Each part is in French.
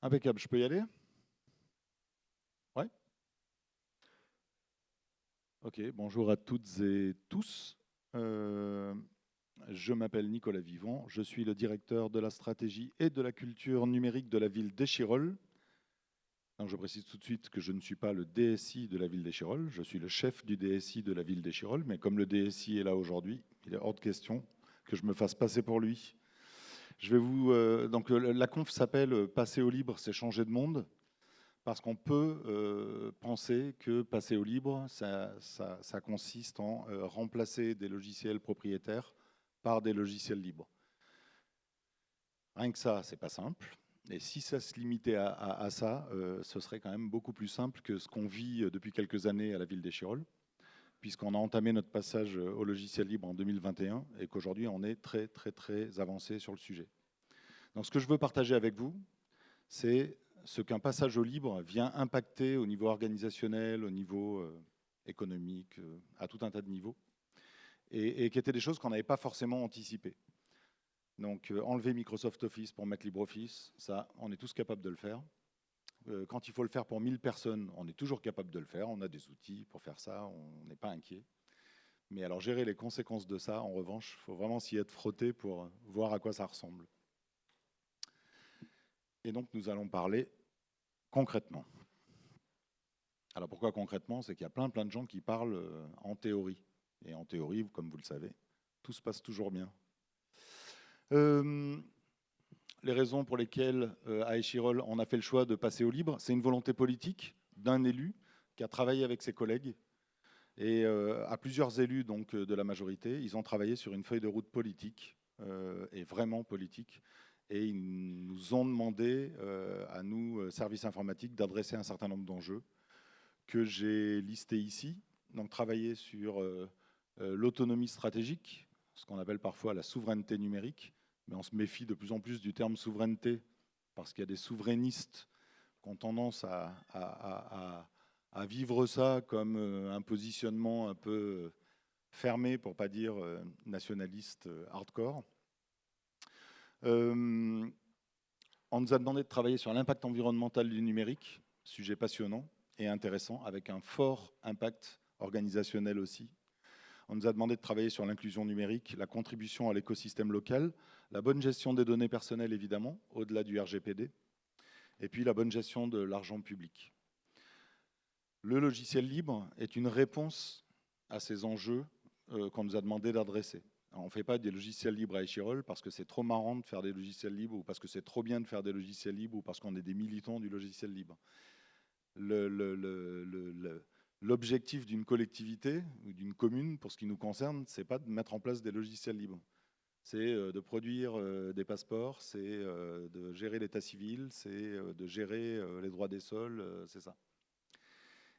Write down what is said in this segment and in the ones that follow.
Impeccable, je peux y aller? Ouais. Ok, bonjour à toutes et tous. Euh, je m'appelle Nicolas Vivant, je suis le directeur de la stratégie et de la culture numérique de la ville d'Échirolles. Donc je précise tout de suite que je ne suis pas le DSI de la ville d'Échirolles, je suis le chef du DSI de la ville d'Échirolles, mais comme le DSI est là aujourd'hui, il est hors de question que je me fasse passer pour lui. La conf s'appelle Passer au libre, c'est changer de monde. Parce qu'on peut penser que passer au libre, ça consiste en remplacer des logiciels propriétaires par des logiciels libres. Rien que ça, c'est pas simple. Et si ça se limitait à ça, ce serait quand même beaucoup plus simple que ce qu'on vit depuis quelques années à la ville d'Échirolles, puisqu'on a entamé notre passage au logiciel libre en 2021 et qu'aujourd'hui on est très très très avancé sur le sujet. Donc ce que je veux partager avec vous, c'est ce qu'un passage au libre vient impacter au niveau organisationnel, au niveau économique, à tout un tas de niveaux, et qui étaient des choses qu'on n'avait pas forcément anticipées. Donc enlever Microsoft Office pour mettre LibreOffice, ça, on est tous capables de le faire. Quand il faut le faire pour 1000 personnes, on est toujours capable de le faire, on a des outils pour faire ça, on n'est pas inquiet. Mais alors gérer les conséquences de ça, en revanche, il faut vraiment s'y être frotté pour voir à quoi ça ressemble. Et donc nous allons parler concrètement. Alors pourquoi concrètement? C'est qu'il y a plein de gens qui parlent en théorie. Et en théorie, comme vous le savez, tout se passe toujours bien. Euh, les raisons pour lesquelles à Échirolles, on a fait le choix de passer au libre, c'est une volonté politique d'un élu qui a travaillé avec ses collègues. Et à plusieurs élus donc, de la majorité, ils ont travaillé sur une feuille de route politique, et vraiment politique. Et ils nous ont demandé, à nous, services informatiques, d'adresser un certain nombre d'enjeux que j'ai listé ici. Donc travailler sur l'autonomie stratégique, ce qu'on appelle parfois la souveraineté numérique, mais on se méfie de plus en plus du terme souveraineté, parce qu'il y a des souverainistes qui ont tendance à vivre ça comme un positionnement un peu fermé, pour ne pas dire nationaliste hardcore. On nous a demandé de travailler sur l'impact environnemental du numérique, sujet passionnant et intéressant, avec un fort impact organisationnel aussi. On nous a demandé de travailler sur l'inclusion numérique, la contribution à l'écosystème local, la bonne gestion des données personnelles évidemment, au-delà du RGPD, et puis la bonne gestion de l'argent public. Le logiciel libre est une réponse à ces enjeux qu'on nous a demandé d'adresser. On ne fait pas des logiciels libres à Échirolles parce que c'est trop marrant de faire des logiciels libres ou parce que c'est trop bien de faire des logiciels libres ou parce qu'on est des militants du logiciel libre. L'objectif d'une collectivité ou d'une commune, pour ce qui nous concerne, c'est pas de mettre en place des logiciels libres. C'est de produire des passeports, c'est de gérer l'état civil, c'est de gérer les droits des sols, c'est ça.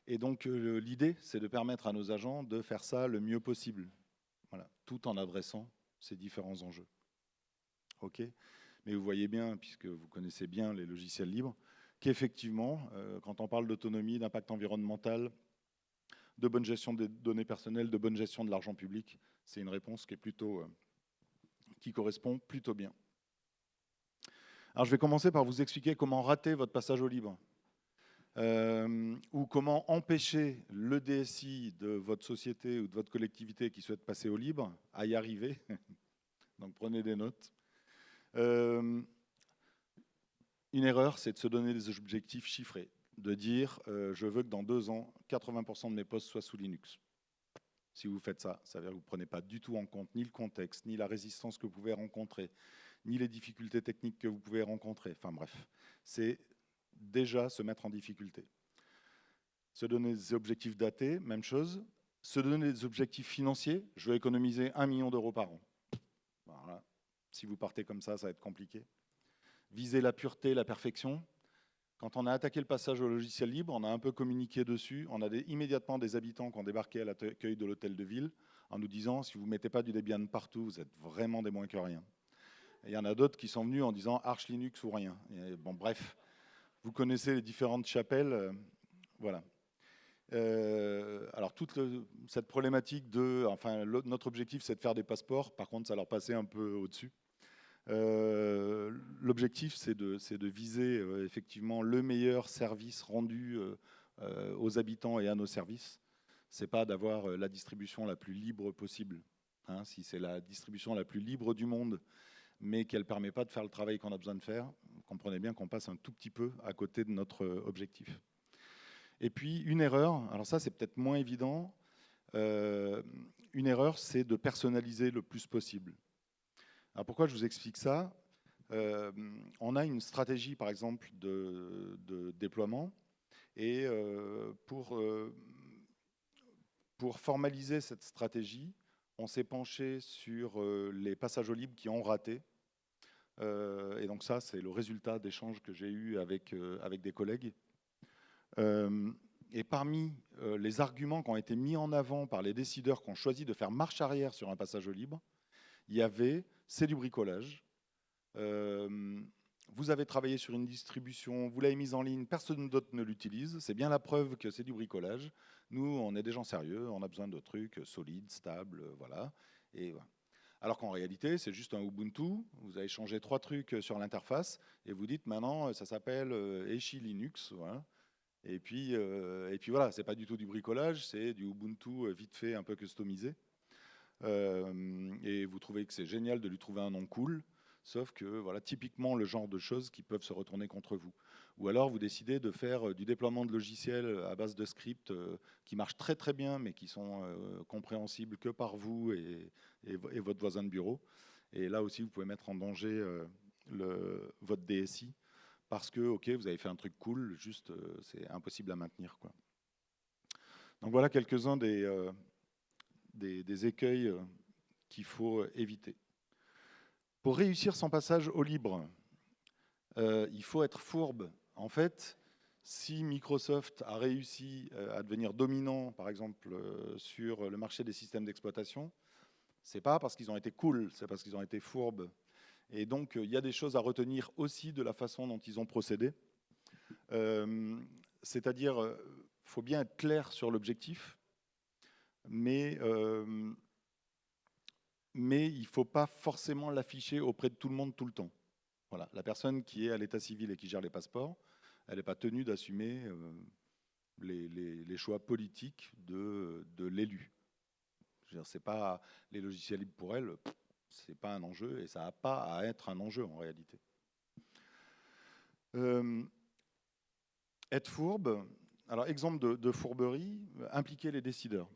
Et donc l'idée, c'est de permettre à nos agents de faire ça le mieux possible, voilà, tout en adressant ces différents enjeux. Ok. Mais vous voyez bien, puisque vous connaissez bien les logiciels libres, qu'effectivement, quand on parle d'autonomie, d'impact environnemental, de bonne gestion des données personnelles, de bonne gestion de l'argent public, c'est une réponse qui est plutôt, qui correspond plutôt bien. Alors je vais commencer par vous expliquer comment rater votre passage au libre. Ou comment empêcher le DSI de votre société ou de votre collectivité qui souhaite passer au libre à y arriver. Donc prenez des notes. Une erreur, c'est de se donner des objectifs chiffrés, de dire je veux que dans 2 ans, 80% de mes postes soient sous Linux. Si vous faites ça, ça veut dire que vous ne prenez pas du tout en compte ni le contexte, ni la résistance que vous pouvez rencontrer, ni les difficultés techniques que vous pouvez rencontrer. Enfin bref, c'est déjà se mettre en difficulté. Se donner des objectifs datés, même chose. Se donner des objectifs financiers, je veux économiser 1 million d'euros par an. Voilà. Si vous partez comme ça va être compliqué. Viser la pureté, la perfection. Quand on a attaqué le passage au logiciel libre, on a un peu communiqué dessus. On a immédiatement des habitants qui ont débarqué à l'accueil de l'hôtel de ville en nous disant si vous ne mettez pas du Debian partout, vous êtes vraiment des moins que rien. Et il y en a d'autres qui sont venus en disant Arch Linux ou rien. Et bon, bref, vous connaissez les différentes chapelles. Voilà. Alors toute cette problématique de, enfin notre objectif c'est de faire des passeports, par contre ça leur passait un peu au-dessus. L'objectif, c'est de viser effectivement le meilleur service rendu aux habitants et à nos services. C'est pas d'avoir la distribution la plus libre possible. Hein. Si c'est la distribution la plus libre du monde, mais qu'elle ne permet pas de faire le travail qu'on a besoin de faire, vous comprenez bien qu'on passe un tout petit peu à côté de notre objectif. Et puis une erreur, alors ça c'est peut-être moins évident, une erreur c'est de personnaliser le plus possible. Alors pourquoi je vous explique ça? On a une stratégie par exemple de déploiement et pour formaliser cette stratégie, on s'est penché sur les passages au libre qui ont raté. Et donc ça, c'est le résultat d'échanges que j'ai eus avec des collègues. Et parmi les arguments qui ont été mis en avant par les décideurs qui ont choisi de faire marche arrière sur un passage au libre, il y avait « c'est du bricolage ». Vous avez travaillé sur une distribution, vous l'avez mise en ligne, personne d'autre ne l'utilise, c'est bien la preuve que c'est du bricolage. Nous, on est des gens sérieux, on a besoin de trucs solides, stables, voilà. Et voilà. Alors qu'en réalité, c'est juste un Ubuntu, vous avez changé 3 trucs sur l'interface, et vous dites maintenant, ça s'appelle Echi Linux, voilà. Et puis voilà, c'est pas du tout du bricolage, c'est du Ubuntu vite fait, un peu customisé. Et vous trouvez que c'est génial de lui trouver un nom cool, sauf que voilà, typiquement le genre de choses qui peuvent se retourner contre vous. Ou alors vous décidez de faire du déploiement de logiciels à base de scripts qui marchent très très bien, mais qui sont compréhensibles que par vous et votre voisin de bureau. Et là aussi, vous pouvez mettre en danger votre DSI parce que, ok, vous avez fait un truc cool, juste c'est impossible à maintenir, quoi. Donc voilà quelques-uns des écueils qu'il faut éviter. Pour réussir son passage au libre, il faut être fourbe. En fait, si Microsoft a réussi à devenir dominant, par exemple, sur le marché des systèmes d'exploitation, c'est pas parce qu'ils ont été cool, c'est parce qu'ils ont été fourbes. Et donc, il y a des choses à retenir aussi de la façon dont ils ont procédé. C'est-à-dire, faut bien être clair sur l'objectif, mais il ne faut pas forcément l'afficher auprès de tout le monde tout le temps. Voilà. La personne qui est à l'état civil et qui gère les passeports, elle n'est pas tenue d'assumer les choix politiques de l'élu. C'est pas les logiciels libres pour elle, c'est pas un enjeu et ça n'a pas à être un enjeu en réalité. Être fourbe, alors exemple de fourberie, impliquer les décideurs.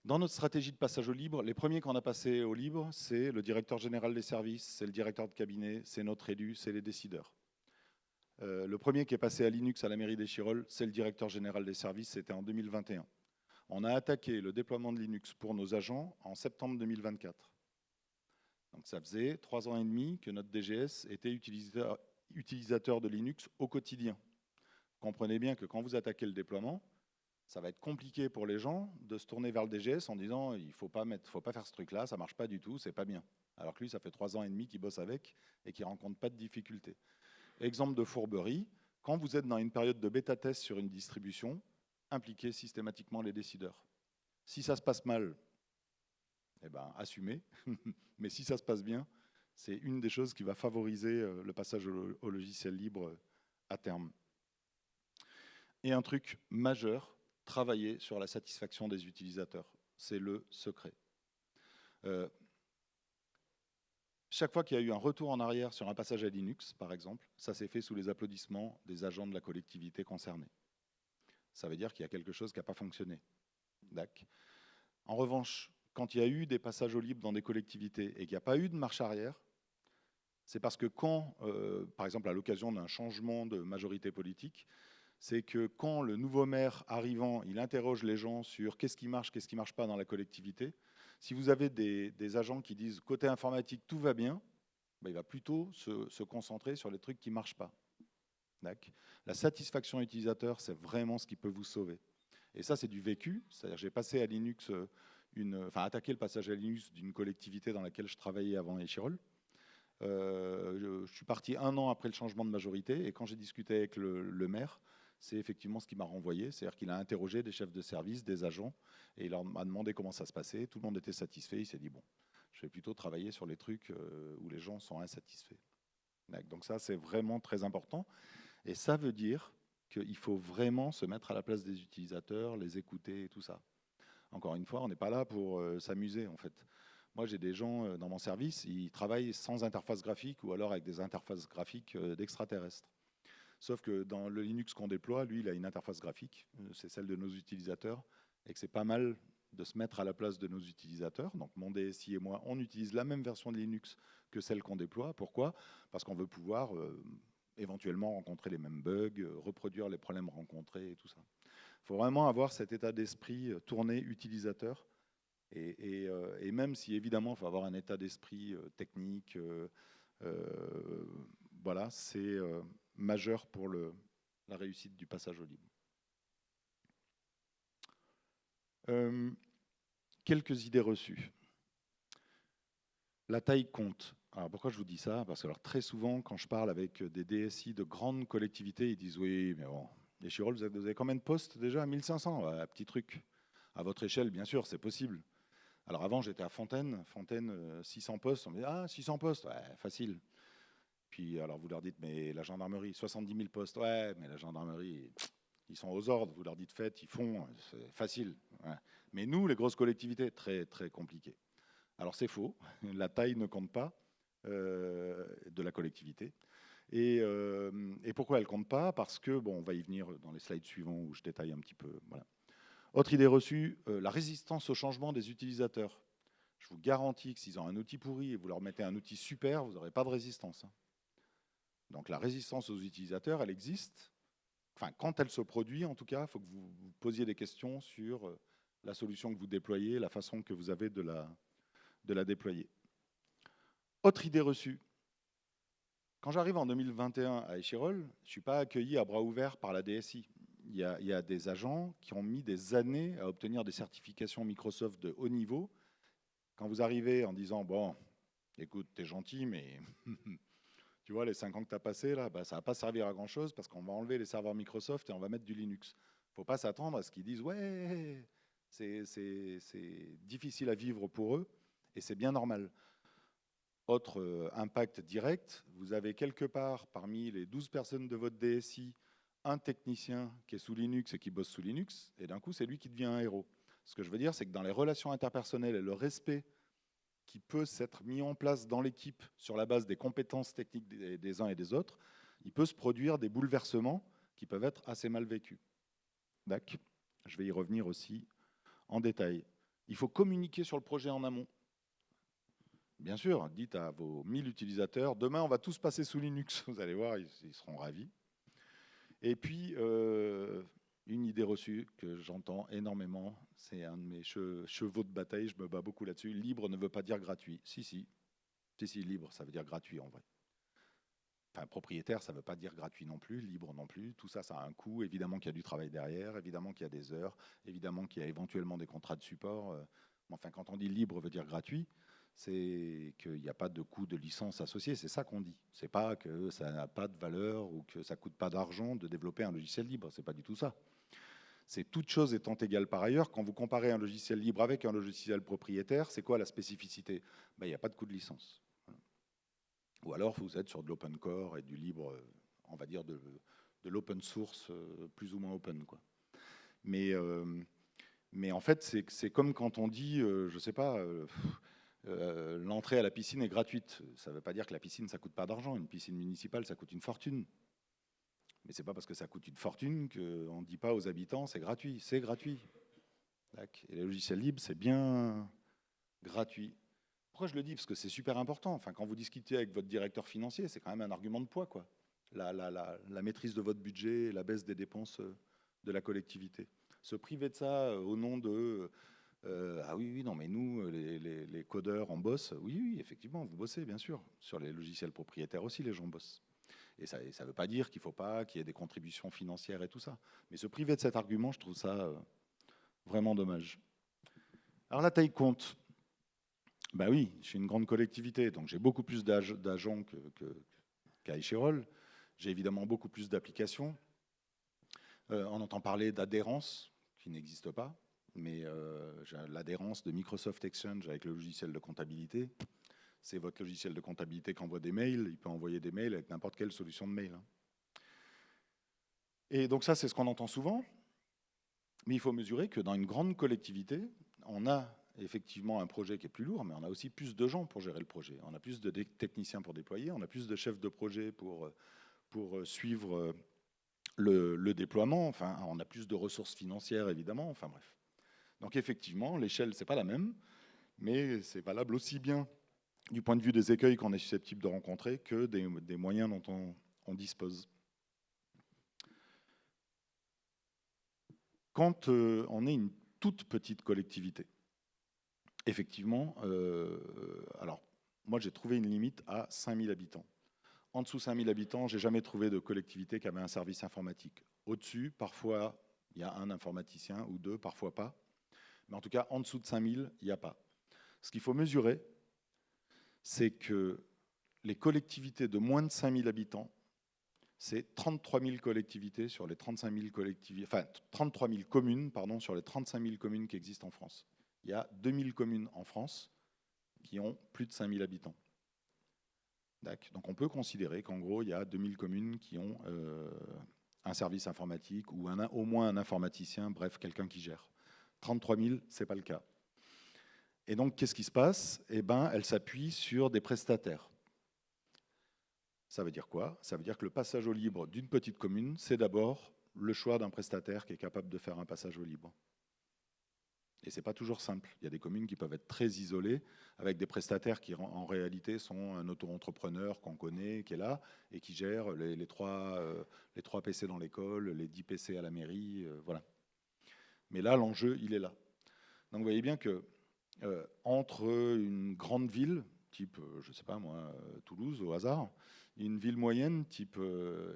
Dans notre stratégie de passage au libre, les premiers qu'on a passé au libre, c'est le directeur général des services, c'est le directeur de cabinet, c'est notre élu, c'est les décideurs. Le premier qui est passé à Linux à la mairie d'Échirolles, c'est le directeur général des services, c'était en 2021. On a attaqué le déploiement de Linux pour nos agents en septembre 2024. Donc ça faisait 3 ans et demi que notre DGS était utilisateur de Linux au quotidien. Comprenez bien que quand vous attaquez le déploiement, ça va être compliqué pour les gens de se tourner vers le DGS en disant il faut pas faire ce truc-là, ça marche pas du tout, c'est pas bien. Alors que lui, ça fait 3 ans et demi qu'il bosse avec et qu'il rencontre pas de difficultés. Exemple de fourberie, quand vous êtes dans une période de bêta-test sur une distribution, impliquez systématiquement les décideurs. Si ça se passe mal, eh ben, assumez. Mais si ça se passe bien, c'est une des choses qui va favoriser le passage au logiciel libre à terme. Et un truc majeur, travailler sur la satisfaction des utilisateurs. C'est le secret. Chaque fois qu'il y a eu un retour en arrière sur un passage à Linux, par exemple, ça s'est fait sous les applaudissements des agents de la collectivité concernée. Ça veut dire qu'il y a quelque chose qui n'a pas fonctionné. En revanche, quand il y a eu des passages au libre dans des collectivités et qu'il n'y a pas eu de marche arrière, c'est parce que quand, par exemple à l'occasion d'un changement de majorité politique, c'est que quand le nouveau maire arrivant, il interroge les gens sur qu'est-ce qui marche pas dans la collectivité, si vous avez des agents qui disent côté informatique tout va bien, ben, il va plutôt se concentrer sur les trucs qui ne marchent pas. La satisfaction utilisateur, c'est vraiment ce qui peut vous sauver. Et ça, c'est du vécu. C'est-à-dire j'ai passé à Linux, attaqué le passage à Linux d'une collectivité dans laquelle je travaillais avant Échirolles. Je suis parti 1 an après le changement de majorité et quand j'ai discuté avec le maire, c'est effectivement ce qui m'a renvoyé, c'est-à-dire qu'il a interrogé des chefs de service, des agents, et il leur a demandé comment ça se passait. Tout le monde était satisfait. Il s'est dit bon, Je vais plutôt travailler sur les trucs où les gens sont insatisfaits. Donc ça, c'est vraiment très important. Et ça veut dire qu'il faut vraiment se mettre à la place des utilisateurs, les écouter et tout ça. Encore une fois, on n'est pas là pour s'amuser, en fait. Moi, j'ai des gens dans mon service, ils travaillent sans interface graphique ou alors avec des interfaces graphiques d'extraterrestres. Sauf que dans le Linux qu'on déploie, lui, il a une interface graphique, c'est celle de nos utilisateurs, et que c'est pas mal de se mettre à la place de nos utilisateurs. Donc mon DSI et moi, on utilise la même version de Linux que celle qu'on déploie. Pourquoi? Parce qu'on veut pouvoir éventuellement rencontrer les mêmes bugs, reproduire les problèmes rencontrés et tout ça. Il faut vraiment avoir cet état d'esprit tourné utilisateur. Et même si évidemment il faut avoir un état d'esprit technique, voilà, c'est majeur pour la réussite du passage au libre. Quelques idées reçues. La taille compte. Alors pourquoi je vous dis ça? Parce que alors, très souvent, quand je parle avec des DSI de grandes collectivités, ils disent oui, mais bon, les Chirol, vous avez combien de postes déjà? 1500, ouais, petit truc. À votre échelle, bien sûr, c'est possible. Alors avant, j'étais à Fontaine, 600 postes. On me dit ah, 600 postes, ouais, facile. Puis alors vous leur dites mais la gendarmerie, 70 000 postes, ouais, mais la gendarmerie, ils sont aux ordres. Vous leur dites faites, ils font, c'est facile. Ouais. Mais nous, les grosses collectivités, très très compliqué. Alors c'est faux, la taille ne compte pas de la collectivité. Et pourquoi elle ne compte pas? Parce que, bon, on va y venir dans les slides suivants où je détaille un petit peu. Voilà. Autre idée reçue, la résistance au changement des utilisateurs. Je vous garantis que s'ils ont un outil pourri et vous leur mettez un outil super, vous n'aurez pas de résistance. Donc la résistance aux utilisateurs, elle existe. Enfin, quand elle se produit, en tout cas, il faut que vous posiez des questions sur la solution que vous déployez, la façon que vous avez de la déployer. Autre idée reçue. Quand j'arrive en 2021 à Échirol, je ne suis pas accueilli à bras ouverts par la DSI. Il y a des agents qui ont mis des années à obtenir des certifications Microsoft de haut niveau. Quand vous arrivez en disant, bon, écoute, t'es gentil, mais tu vois, les 5 ans que tu as passés, là, bah, ça ne va pas servir à grand-chose parce qu'on va enlever les serveurs Microsoft et on va mettre du Linux. Il ne faut pas s'attendre à ce qu'ils disent, ouais, c'est difficile à vivre pour eux et c'est bien normal. Autre impact direct, vous avez quelque part parmi les 12 personnes de votre DSI un technicien qui est sous Linux et qui bosse sous Linux, et d'un coup, c'est lui qui devient un héros. Ce que je veux dire, c'est que dans les relations interpersonnelles et le respect qui peut s'être mis en place dans l'équipe sur la base des compétences techniques des uns et des autres, il peut se produire des bouleversements qui peuvent être assez mal vécus. D'accord. Je vais y revenir aussi en détail. Il faut communiquer sur le projet en amont. Bien sûr, dites à vos 1000 utilisateurs, demain on va tous passer sous Linux, vous allez voir, ils seront ravis. Et puis, une idée reçue que j'entends énormément, c'est un de mes chevaux de bataille, je me bats beaucoup là-dessus, libre ne veut pas dire gratuit. Si, libre, ça veut dire gratuit en vrai. Enfin, propriétaire, ça ne veut pas dire gratuit non plus, libre non plus, tout ça, ça a un coût, évidemment qu'il y a du travail derrière, évidemment qu'il y a des heures, évidemment qu'il y a éventuellement des contrats de support, mais enfin, quand on dit libre veut dire gratuit, c'est qu'il n'y a pas de coût de licence associé, c'est ça qu'on dit. C'est pas que ça n'a pas de valeur ou que ça coûte pas d'argent de développer un logiciel libre, c'est pas du tout ça. C'est toute chose étant égale par ailleurs, quand vous comparez un logiciel libre avec un logiciel propriétaire, c'est quoi la spécificité? Ben, il n'y a pas de coût de licence. Ou alors vous êtes sur de l'open core et du libre, on va dire de l'open source plus ou moins open, quoi. Mais en fait, c'est comme quand on dit, je ne sais pas, l'entrée à la piscine est gratuite. Ça ne veut pas dire que la piscine, ça ne coûte pas d'argent. Une piscine municipale, ça coûte une fortune. Mais ce n'est pas parce que ça coûte une fortune qu'on ne dit pas aux habitants c'est gratuit. C'est gratuit. Et les logiciels libres, c'est bien gratuit. Pourquoi je le dis? Parce que c'est super important. Enfin, quand vous discutez avec votre directeur financier, c'est quand même un argument de poids, quoi. La maîtrise de votre budget, la baisse des dépenses de la collectivité. Se priver de ça au nom de ah oui, non, mais nous, les codeurs, on bosse. Oui, oui, effectivement, vous bossez, bien sûr. Sur les logiciels propriétaires aussi, les gens bossent. Et ça ne veut pas dire qu'il ne faut pas qu'il y ait des contributions financières et tout ça. Mais se priver de cet argument, je trouve ça vraiment dommage. Alors la taille compte. Ben oui, je suis une grande collectivité, donc j'ai beaucoup plus d'agents qu'à Échirol. J'ai évidemment beaucoup plus d'applications. On entend parler d'adhérence, qui n'existe pas. mais j'ai l'adhérence de Microsoft Exchange avec le logiciel de comptabilité. C'est votre logiciel de comptabilité qui envoie des mails. Il peut envoyer des mails avec n'importe quelle solution de mail. Et donc ça, c'est ce qu'on entend souvent. Mais il faut mesurer que dans une grande collectivité, on a effectivement un projet qui est plus lourd, mais on a aussi plus de gens pour gérer le projet. On a plus de techniciens pour déployer, on a plus de chefs de projet pour suivre le déploiement. Enfin, on a plus de ressources financières, évidemment. Enfin bref. Donc effectivement, l'échelle, c'est pas la même, mais c'est valable aussi bien du point de vue des écueils qu'on est susceptible de rencontrer que des moyens dont on dispose. Quand on est une toute petite collectivité, effectivement, alors moi j'ai trouvé une limite à 5000 habitants. En dessous de 5000 habitants, j'ai jamais trouvé de collectivité qui avait un service informatique. Au-dessus, parfois, il y a un informaticien ou deux, parfois pas. Mais en tout cas, en dessous de 5000, il n'y a pas. Ce qu'il faut mesurer, c'est que les collectivités de moins de 5000 habitants, c'est 33 000 collectivités sur les 35 000 collectivités, enfin 33 000 communes, pardon, sur les 35 000 communes qui existent en France. Il y a 2000 communes en France qui ont plus de 5000 habitants. Donc on peut considérer qu'en gros, il y a 2000 communes qui ont un service informatique ou au moins un informaticien, bref, quelqu'un qui gère. 33 000, ce n'est pas le cas. Et donc, qu'est-ce qui se passe? Eh bien, elle s'appuie sur des prestataires. Ça veut dire quoi? Ça veut dire que le passage au libre d'une petite commune, c'est d'abord le choix d'un prestataire qui est capable de faire un passage au libre. Et ce n'est pas toujours simple. Il y a des communes qui peuvent être très isolées, avec des prestataires qui en réalité sont un auto-entrepreneur qu'on connaît, qui est là, et qui gère les 3 PC dans l'école, les 10 PC à la mairie, voilà. Mais là, l'enjeu, il est là. Donc vous voyez bien que entre une grande ville, type, je ne sais pas moi, Toulouse au hasard, une ville moyenne, type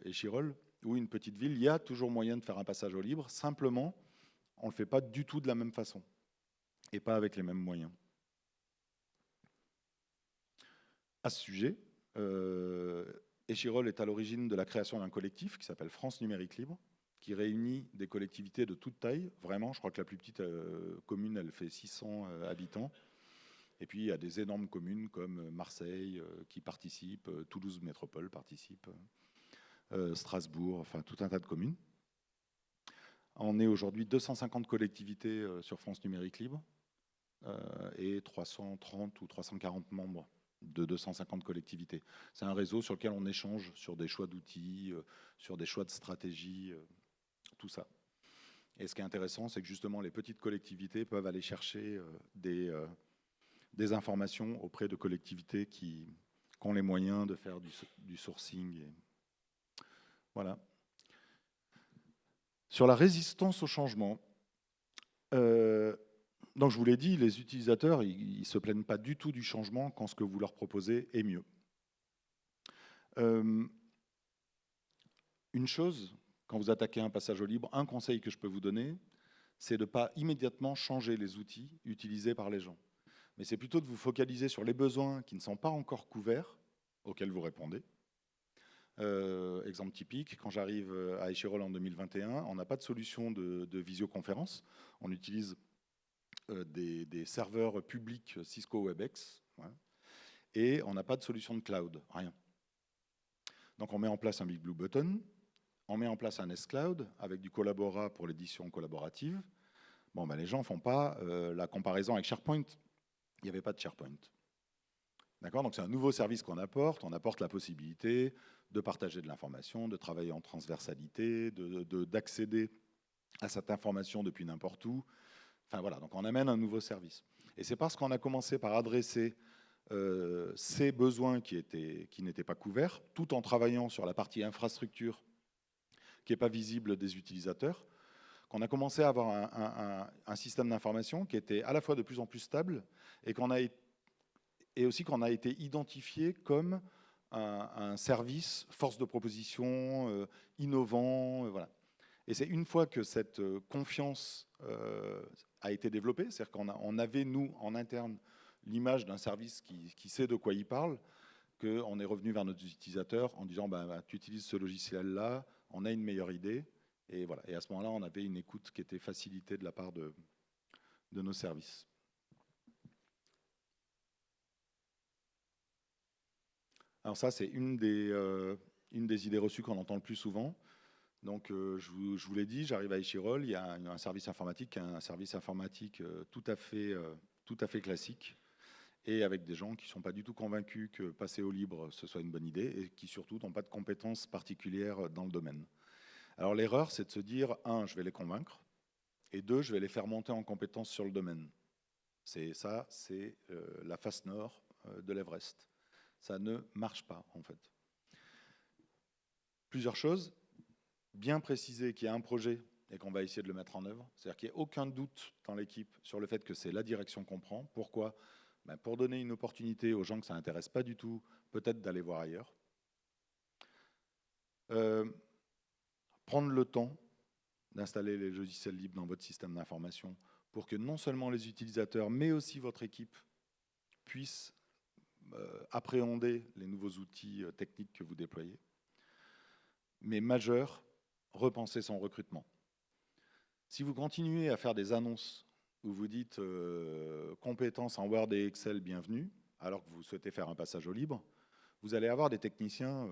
Échirolles, ou une petite ville, il y a toujours moyen de faire un passage au libre. Simplement, on ne le fait pas du tout de la même façon et pas avec les mêmes moyens. À ce sujet, Échirolles est à l'origine de la création d'un collectif qui s'appelle France Numérique Libre, qui réunit des collectivités de toute taille. Vraiment, je crois que la plus petite commune, elle fait 600 habitants. Et puis, il y a des énormes communes comme Marseille qui participent, Toulouse Métropole participe, Strasbourg, enfin tout un tas de communes. On est aujourd'hui 250 collectivités sur France Numérique Libre et 330 ou 340 membres de 250 collectivités. C'est un réseau sur lequel on échange sur des choix d'outils, sur des choix de stratégie, tout ça. Et ce qui est intéressant, c'est que justement les petites collectivités peuvent aller chercher des informations auprès de collectivités qui ont les moyens de faire du sourcing. Voilà. Sur la résistance au changement, donc je vous l'ai dit, les utilisateurs, ils ne se plaignent pas du tout du changement quand ce que vous leur proposez est mieux. Une chose, quand vous attaquez un passage au libre, un conseil que je peux vous donner, c'est de ne pas immédiatement changer les outils utilisés par les gens. Mais c'est plutôt de vous focaliser sur les besoins qui ne sont pas encore couverts, auxquels vous répondez. Exemple typique, quand j'arrive à Échirolles en 2021, on n'a pas de solution de visioconférence. On utilise des serveurs publics Cisco WebEx, ouais, et on n'a pas de solution de cloud, rien. Donc on met en place un Big Blue Button, on met en place un S-Cloud avec du Collabora pour l'édition collaborative. Bon, ben les gens ne font pas la comparaison avec SharePoint. Il n'y avait pas de SharePoint. D'accord? Donc c'est un nouveau service qu'on apporte. On apporte la possibilité de partager de l'information, de travailler en transversalité, d'accéder à cette information depuis n'importe où. Enfin voilà, donc on amène un nouveau service. Et c'est parce qu'on a commencé par adresser ces besoins qui n'étaient pas couverts, tout en travaillant sur la partie infrastructure qui n'est pas visible des utilisateurs, qu'on a commencé à avoir un système d'information qui était à la fois de plus en plus stable et aussi qu'on a été identifié comme un service force de proposition, innovant, voilà. Et c'est une fois que cette confiance a été développée, c'est-à-dire qu'on avait, nous, en interne, l'image d'un service qui sait de quoi il parle, qu'on est revenu vers nos utilisateurs en disant bah, tu utilises ce logiciel-là, on a une meilleure idée. Et, voilà. Et à ce moment-là, on avait une écoute qui était facilitée de la part de de nos services. Alors ça, c'est une des idées reçues qu'on entend le plus souvent. Donc, je vous l'ai dit, j'arrive à Échirolles, il y a un service informatique, tout à fait classique, et avec des gens qui ne sont pas du tout convaincus que passer au libre, ce soit une bonne idée, et qui surtout n'ont pas de compétences particulières dans le domaine. Alors l'erreur, c'est de se dire, un, je vais les convaincre, et deux, je vais les faire monter en compétences sur le domaine. C'est la face nord de l'Everest. Ça ne marche pas, en fait. Plusieurs choses. Bien préciser qu'il y a un projet et qu'on va essayer de le mettre en œuvre. C'est-à-dire qu'il n'y ait aucun doute dans l'équipe sur le fait que c'est la direction qu'on prend. Pourquoi ? Pour donner une opportunité aux gens que ça n'intéresse pas du tout, peut-être d'aller voir ailleurs. Prendre le temps d'installer les logiciels libres dans votre système d'information pour que non seulement les utilisateurs, mais aussi votre équipe puissent appréhender les nouveaux outils techniques que vous déployez. Mais majeur, repenser son recrutement. Si vous continuez à faire des annonces où vous dites compétences en Word et Excel, bienvenue, alors que vous souhaitez faire un passage au libre, vous allez avoir des techniciens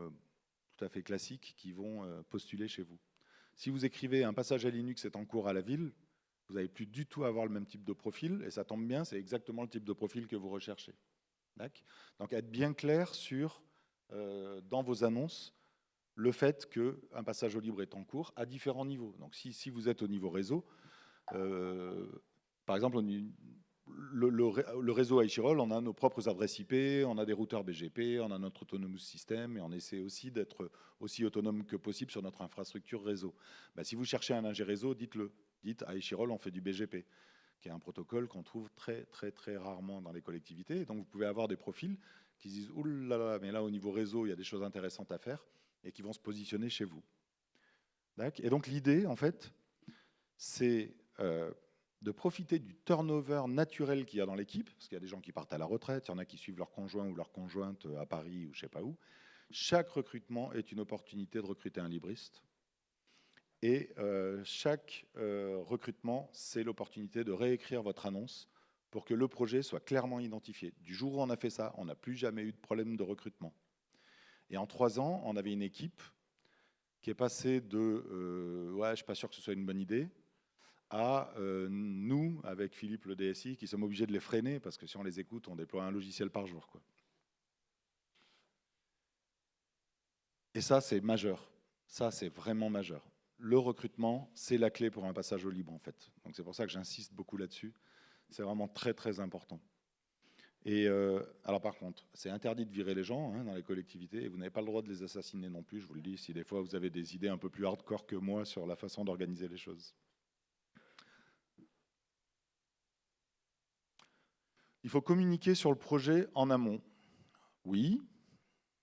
tout à fait classiques qui vont postuler chez vous. Si vous écrivez un passage à Linux est en cours à la ville, vous n'allez plus du tout avoir le même type de profil, et ça tombe bien, c'est exactement le type de profil que vous recherchez. Donc être bien clair sur, dans vos annonces, le fait qu'un passage au libre est en cours à différents niveaux. Donc si vous êtes au niveau réseau, par exemple, le réseau Échirolles, on a nos propres adresses IP, on a des routeurs BGP, on a notre autonomous system, et on essaie aussi d'être aussi autonome que possible sur notre infrastructure réseau. Si vous cherchez un ingé réseau, dites-le. Dites à Échirolles, on fait du BGP, qui est un protocole qu'on trouve très, très, très rarement dans les collectivités. Et donc, vous pouvez avoir des profils qui se disent « Ouh là là, mais là, au niveau réseau, il y a des choses intéressantes à faire », et qui vont se positionner chez vous. Et donc, l'idée, en fait, c'est de profiter du turnover naturel qu'il y a dans l'équipe, parce qu'il y a des gens qui partent à la retraite, il y en a qui suivent leur conjoint ou leur conjointe à Paris ou je ne sais pas où. Chaque recrutement est une opportunité de recruter un libriste. Et chaque recrutement, c'est l'opportunité de réécrire votre annonce pour que le projet soit clairement identifié. Du jour où on a fait ça, on n'a plus jamais eu de problème de recrutement. Et en 3 ans, on avait une équipe qui est passée de ouais, je ne suis pas sûr que ce soit une bonne idée, à nous, avec Philippe le DSI, qui sommes obligés de les freiner, parce que si on les écoute, on déploie un logiciel par jour, quoi. Et ça, c'est majeur. Ça, c'est vraiment majeur. Le recrutement, c'est la clé pour un passage au libre, en fait. Donc c'est pour ça que j'insiste beaucoup là-dessus. C'est vraiment très, très important. Et alors par contre, c'est interdit de virer les gens dans les collectivités, et vous n'avez pas le droit de les assassiner non plus, je vous le dis, si des fois vous avez des idées un peu plus hardcore que moi sur la façon d'organiser les choses. Il faut communiquer sur le projet en amont. Oui,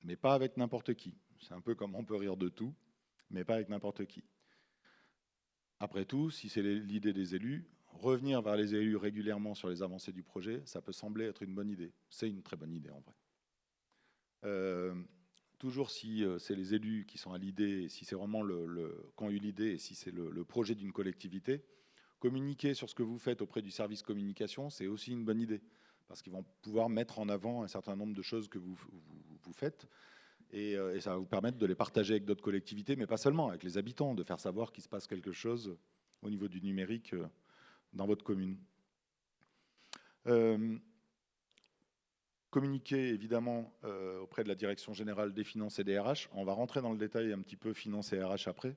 mais pas avec n'importe qui. C'est un peu comme on peut rire de tout, mais pas avec n'importe qui. Après tout, si c'est l'idée des élus, revenir vers les élus régulièrement sur les avancées du projet, ça peut sembler être une bonne idée. C'est une très bonne idée en vrai. Toujours si c'est les élus qui sont à l'idée, si c'est vraiment qui ont eu l'idée et si c'est le projet d'une collectivité, communiquer sur ce que vous faites auprès du service communication, c'est aussi une bonne idée. Parce qu'ils vont pouvoir mettre en avant un certain nombre de choses que vous faites. Et ça va vous permettre de les partager avec d'autres collectivités, mais pas seulement, avec les habitants, de faire savoir qu'il se passe quelque chose au niveau du numérique dans votre commune. Communiquer évidemment auprès de la Direction Générale des Finances et des RH. On va rentrer dans le détail un petit peu finances et RH après,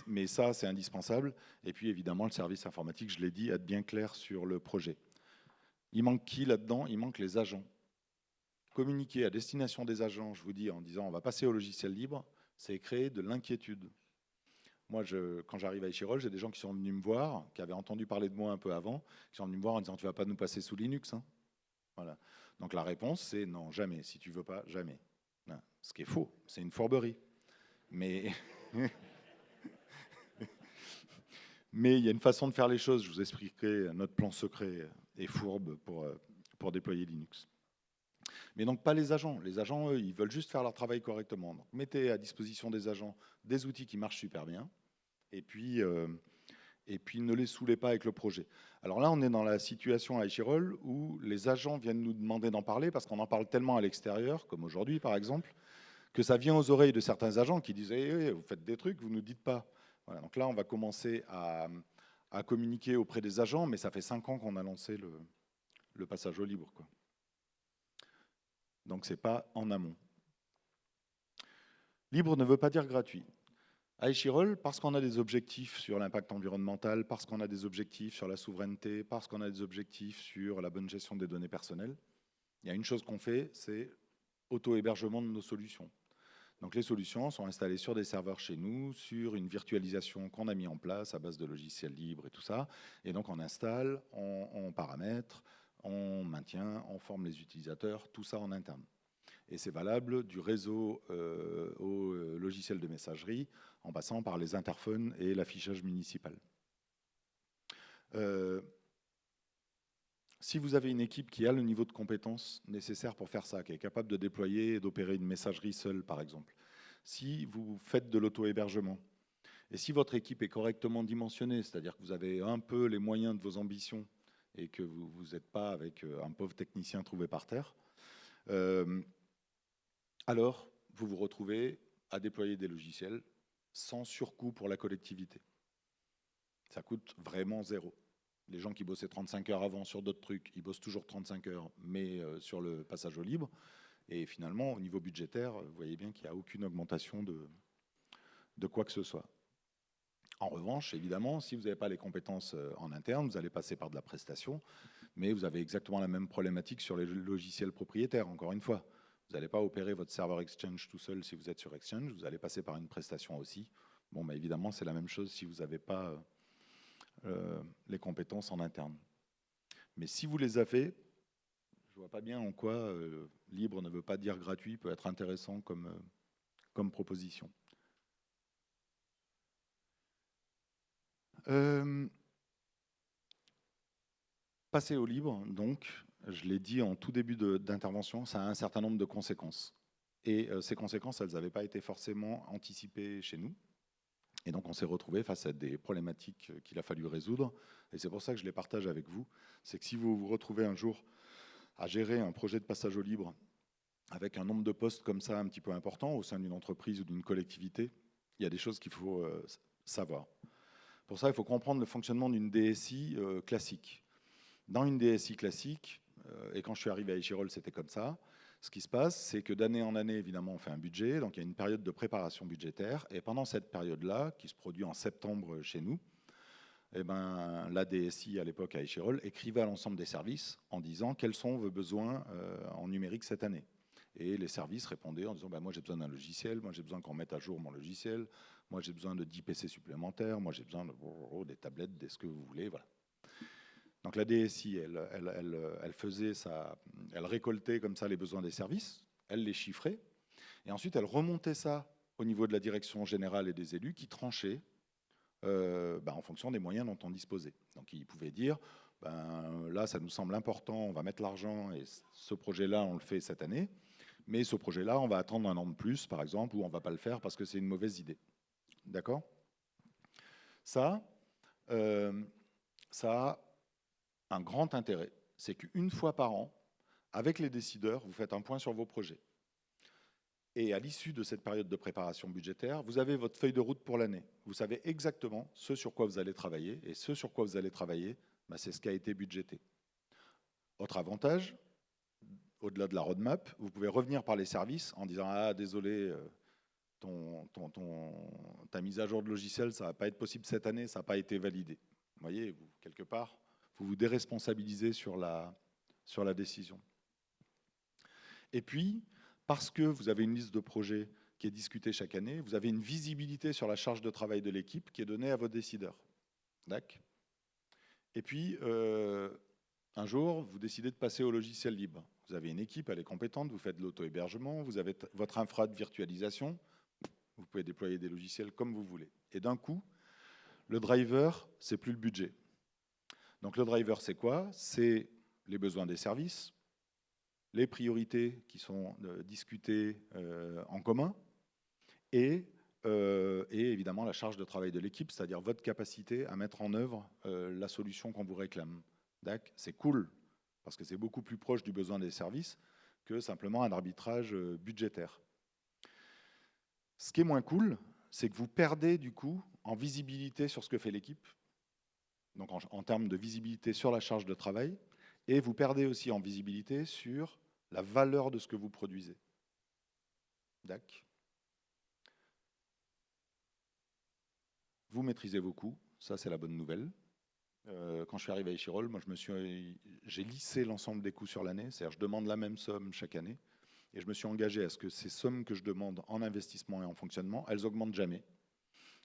mais ça c'est indispensable. Et puis évidemment le service informatique, je l'ai dit, être bien clair sur le projet. Il manque qui là-dedans? Il manque les agents. Communiquer à destination des agents, je vous dis, en disant on va passer au logiciel libre, c'est créer de l'inquiétude. Moi, quand j'arrive à Échirolles, j'ai des gens qui sont venus me voir, qui avaient entendu parler de moi un peu avant, qui sont venus me voir en disant tu vas pas nous passer sous Linux, hein. Voilà. Donc la réponse c'est non, jamais. Si tu veux pas, jamais. Non. Ce qui est faux, c'est une fourberie. Mais mais il y a une façon de faire les choses. Je vous expliquerai notre plan secret et fourbe pour déployer Linux. Mais donc pas les agents. Les agents, eux, ils veulent juste faire leur travail correctement. Donc mettez à disposition des agents des outils qui marchent super bien. Et puis et puis ne les saoulez pas avec le projet. Alors là, on est dans la situation à Échirol où les agents viennent nous demander d'en parler parce qu'on en parle tellement à l'extérieur, comme aujourd'hui par exemple, que ça vient aux oreilles de certains agents qui disent vous faites des trucs, vous ne nous dites pas. Voilà, donc là, on va commencer à communiquer auprès des agents, mais ça fait 5 ans qu'on a lancé le passage au libre, quoi. Donc, ce n'est pas en amont. Libre ne veut pas dire gratuit. À Échirol, parce qu'on a des objectifs sur l'impact environnemental, parce qu'on a des objectifs sur la souveraineté, parce qu'on a des objectifs sur la bonne gestion des données personnelles, il y a une chose qu'on fait, c'est auto-hébergement de nos solutions. Donc les solutions sont installées sur des serveurs chez nous, sur une virtualisation qu'on a mis en place à base de logiciels libres et tout ça. Et donc on installe, on paramètre, on maintient, on forme les utilisateurs, tout ça en interne. Et c'est valable du réseau au logiciel de messagerie, en passant par les interphones et l'affichage municipal. Si vous avez une équipe qui a le niveau de compétence nécessaire pour faire ça, qui est capable de déployer et d'opérer une messagerie seule, par exemple, si vous faites de l'auto-hébergement, et si votre équipe est correctement dimensionnée, c'est-à-dire que vous avez un peu les moyens de vos ambitions et que vous n'êtes pas avec un pauvre technicien trouvé par terre, alors vous vous retrouvez à déployer des logiciels sans surcoût pour la collectivité. Ça coûte vraiment zéro. Les gens qui bossaient 35 heures avant sur d'autres trucs, ils bossent toujours 35 heures, mais sur le passage au libre. Et finalement, au niveau budgétaire, vous voyez bien qu'il n'y a aucune augmentation de quoi que ce soit. En revanche, évidemment, si vous n'avez pas les compétences en interne, vous allez passer par de la prestation, mais vous avez exactement la même problématique sur les logiciels propriétaires, encore une fois. Vous n'allez pas opérer votre serveur Exchange tout seul si vous êtes sur Exchange, vous allez passer par une prestation aussi. Bon, bah, évidemment, c'est la même chose si vous n'avez pas les compétences en interne. Mais si vous les avez, je ne vois pas bien en quoi libre ne veut pas dire gratuit peut être intéressant comme proposition. Passer au libre, donc, je l'ai dit en tout début d'intervention, ça a un certain nombre de conséquences. Et ces conséquences, elles n'avaient pas été forcément anticipées chez nous. Et donc, on s'est retrouvé face à des problématiques qu'il a fallu résoudre. Et c'est pour ça que je les partage avec vous. C'est que si vous vous retrouvez un jour à gérer un projet de passage au libre avec un nombre de postes comme ça un petit peu important au sein d'une entreprise ou d'une collectivité, il y a des choses qu'il faut savoir. Pour ça, il faut comprendre le fonctionnement d'une DSI classique. Dans une DSI classique, et quand je suis arrivé à Échirol, c'était comme ça, ce qui se passe, c'est que d'année en année, évidemment, on fait un budget, donc il y a une période de préparation budgétaire, et pendant cette période-là, qui se produit en septembre chez nous, eh ben, la DSI à l'époque à Échirol écrivait à l'ensemble des services en disant quels sont vos besoins en numérique cette année. Et les services répondaient en disant bah, moi j'ai besoin d'un logiciel, moi j'ai besoin qu'on mette à jour mon logiciel, moi j'ai besoin de 10 PC supplémentaires, moi j'ai besoin des tablettes, de ce que vous voulez, voilà. Donc la DSI, elle faisait ça, elle récoltait comme ça les besoins des services, elle les chiffrait, et ensuite elle remontait ça au niveau de la direction générale et des élus qui tranchaient en fonction des moyens dont on disposait. Donc ils pouvaient dire, là ça nous semble important, on va mettre l'argent et ce projet-là on le fait cette année, mais ce projet-là on va attendre un an de plus par exemple, ou on ne va pas le faire parce que c'est une mauvaise idée. D'accord ? Ça a un grand intérêt, c'est qu'une fois par an, avec les décideurs, vous faites un point sur vos projets. Et à l'issue de cette période de préparation budgétaire, vous avez votre feuille de route pour l'année. Vous savez exactement ce sur quoi vous allez travailler, et ce sur quoi vous allez travailler, c'est ce qui a été budgété. Autre avantage, au-delà de la roadmap, vous pouvez revenir par les services en disant « Ah, désolé, ta mise à jour de logiciel, ça ne va pas être possible cette année, ça n'a pas été validé. » Vous voyez, quelque part, vous vous déresponsabilisez sur la décision. Et puis, parce que vous avez une liste de projets qui est discutée chaque année, vous avez une visibilité sur la charge de travail de l'équipe qui est donnée à vos décideurs. D'accord ? Et puis, un jour, vous décidez de passer au logiciel libre. Vous avez une équipe, elle est compétente, vous faites de l'auto-hébergement, vous avez votre infra de virtualisation, vous pouvez déployer des logiciels comme vous voulez. Et d'un coup, le driver, c'est plus le budget. Donc le driver, c'est quoi ? C'est les besoins des services, les priorités qui sont discutées en commun et et évidemment la charge de travail de l'équipe, c'est-à-dire votre capacité à mettre en œuvre la solution qu'on vous réclame. C'est cool, parce que c'est beaucoup plus proche du besoin des services que simplement un arbitrage budgétaire. Ce qui est moins cool, c'est que vous perdez du coup en visibilité sur ce que fait l'équipe, donc en termes de visibilité sur la charge de travail, et vous perdez aussi en visibilité sur la valeur de ce que vous produisez. Vous maîtrisez vos coûts, ça c'est la bonne nouvelle. Quand je suis arrivé à Échirol, moi j'ai lissé l'ensemble des coûts sur l'année, c'est-à-dire je demande la même somme chaque année, et je me suis engagé à ce que ces sommes que je demande en investissement et en fonctionnement, elles augmentent jamais,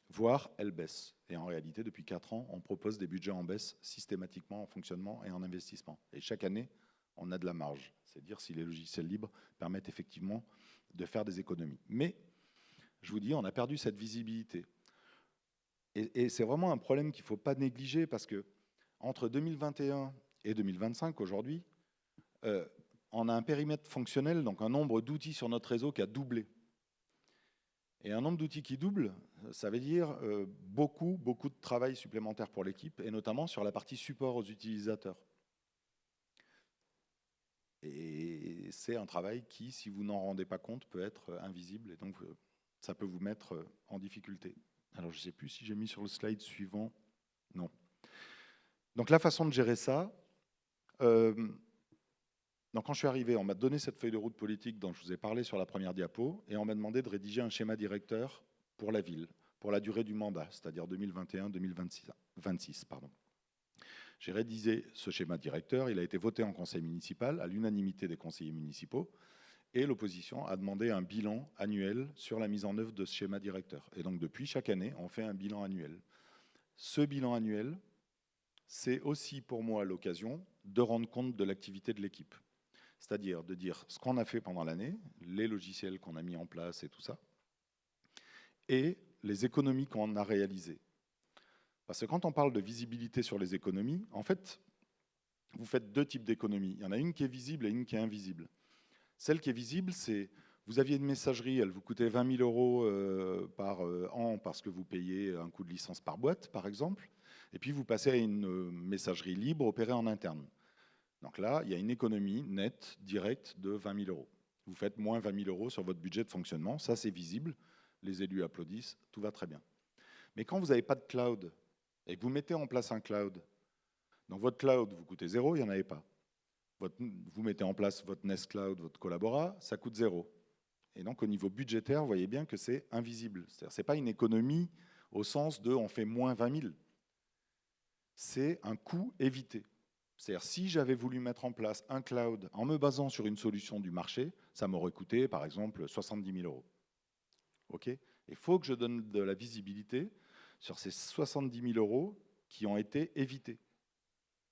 voire elles baissent. Et en réalité, depuis 4 ans, on propose des budgets en baisse systématiquement en fonctionnement et en investissement. Et chaque année, on a de la marge, c'est dire si les logiciels libres permettent effectivement de faire des économies. Mais, je vous dis, on a perdu cette visibilité. Et c'est vraiment un problème qu'il ne faut pas négliger parce que entre 2021 et 2025, aujourd'hui, on a un périmètre fonctionnel, donc un nombre d'outils sur notre réseau qui a doublé. Et un nombre d'outils qui double, ça veut dire beaucoup de travail supplémentaire pour l'équipe, et notamment sur la partie support aux utilisateurs. Et c'est un travail qui, si vous n'en rendez pas compte, peut être invisible, et donc ça peut vous mettre en difficulté. Alors je ne sais plus si j'ai mis sur le slide suivant. Non. Donc la façon de gérer ça, donc quand je suis arrivé, on m'a donné cette feuille de route politique dont je vous ai parlé sur la première diapo, et on m'a demandé de rédiger un schéma directeur pour la ville, pour la durée du mandat, c'est-à-dire 2021-2026. J'ai rédigé ce schéma directeur, il a été voté en conseil municipal à l'unanimité des conseillers municipaux, et l'opposition a demandé un bilan annuel sur la mise en œuvre de ce schéma directeur. Et donc depuis, chaque année, on fait un bilan annuel. Ce bilan annuel, c'est aussi pour moi l'occasion de rendre compte de l'activité de l'équipe. C'est-à-dire de dire ce qu'on a fait pendant l'année, les logiciels qu'on a mis en place et tout ça, et les économies qu'on a réalisées. Parce que quand on parle de visibilité sur les économies, en fait, vous faites 2 types d'économies. Il y en a une qui est visible et une qui est invisible. Celle qui est visible, c'est vous aviez une messagerie, elle vous coûtait 20 000 € par an parce que vous payez un coût de licence par boîte, par exemple, et puis vous passez à une messagerie libre opérée en interne. Donc là, il y a une économie nette, directe, de 20 000 €. Vous faites moins 20 000 € sur votre budget de fonctionnement, ça c'est visible, les élus applaudissent, tout va très bien. Mais quand vous n'avez pas de cloud et que vous mettez en place un cloud, donc votre cloud vous coûtez 0, il n'y en avait pas. Vous mettez en place votre Nest Cloud, votre Collabora, ça coûte 0. Et donc au niveau budgétaire, vous voyez bien que c'est invisible. C'est-à-dire c'est pas une économie au sens de on fait moins 20 000. C'est un coût évité. C'est-à-dire si j'avais voulu mettre en place un cloud en me basant sur une solution du marché, ça m'aurait coûté par exemple 70 000 €. Ok ? Il faut que je donne de la visibilité sur ces 70 000 € qui ont été évités.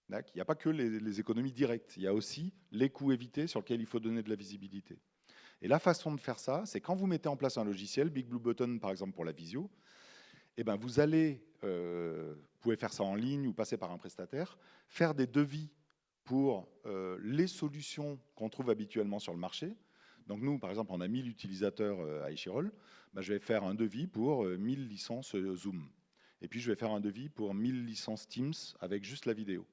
Il n'y a pas que les économies directes, il y a aussi les coûts évités sur lesquels il faut donner de la visibilité. Et la façon de faire ça, c'est quand vous mettez en place un logiciel, Big Blue Button par exemple pour la visio, eh ben vous pouvez faire ça en ligne ou passer par un prestataire, faire des devis pour les solutions qu'on trouve habituellement sur le marché. Donc nous, par exemple, on a 1000 utilisateurs à Échirol, je vais faire un devis pour 1000 licences Zoom. Et puis je vais faire un devis pour 1000 licences Teams avec juste la vidéo.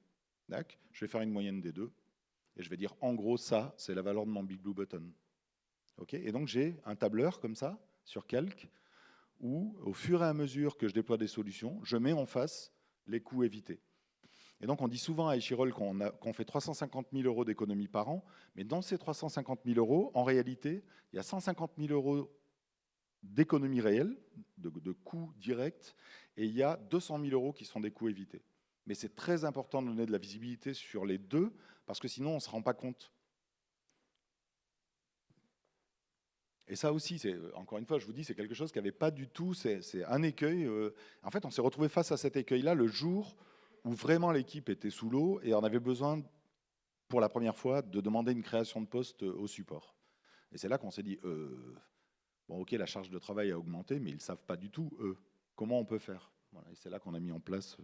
Je vais faire une moyenne des deux. Et je vais dire, en gros, ça, c'est la valeur de mon Big Blue Button. Et donc j'ai un tableur comme ça, sur Calc, où au fur et à mesure que je déploie des solutions, je mets en face les coûts évités. Et donc on dit souvent à Échirol qu'on fait 350 000 € d'économie par an, mais dans ces 350 000 €, en réalité, il y a 150 000 € d'économie réelle, de coûts directs, et il y a 200 000 € qui sont des coûts évités. Mais c'est très important de donner de la visibilité sur les deux, parce que sinon on ne se rend pas compte. Et ça aussi, encore une fois, je vous dis, c'est quelque chose qui n'avait pas du tout, c'est un écueil. En fait, on s'est retrouvé face à cet écueil-là le jour où vraiment l'équipe était sous l'eau et on avait besoin, pour la première fois, de demander une création de poste au support. Et c'est là qu'on s'est dit, bon ok, la charge de travail a augmenté, mais ils ne savent pas du tout, eux, comment on peut faire. Voilà, et c'est là qu'on a mis en place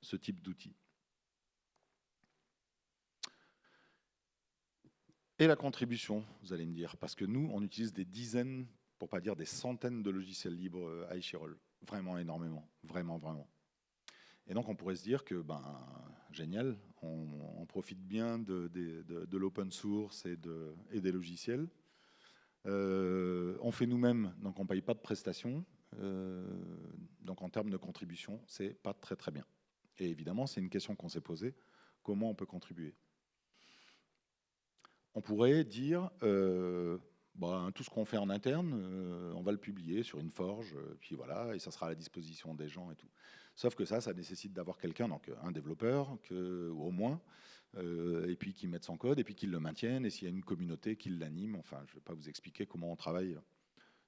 ce type d'outil. Et la contribution, vous allez me dire, parce que nous, on utilise des dizaines pour pas dire des centaines de logiciels libres à Echirol. Vraiment énormément, vraiment, vraiment. Et donc on pourrait se dire que, génial, on profite bien de l'open source et des logiciels. On fait nous-mêmes, donc on ne paye pas de prestations. Donc en termes de contribution, c'est pas très très bien. Et évidemment, c'est une question qu'on s'est posée, comment on peut contribuer? On pourrait dire, tout ce qu'on fait en interne, on va le publier sur une forge, puis voilà, et ça sera à la disposition des gens et tout. Sauf que ça nécessite d'avoir quelqu'un, donc un développeur, ou au moins, et puis qui mette son code, et puis qu'il le maintienne, et s'il y a une communauté qui l'anime. Enfin, je ne vais pas vous expliquer comment on travaille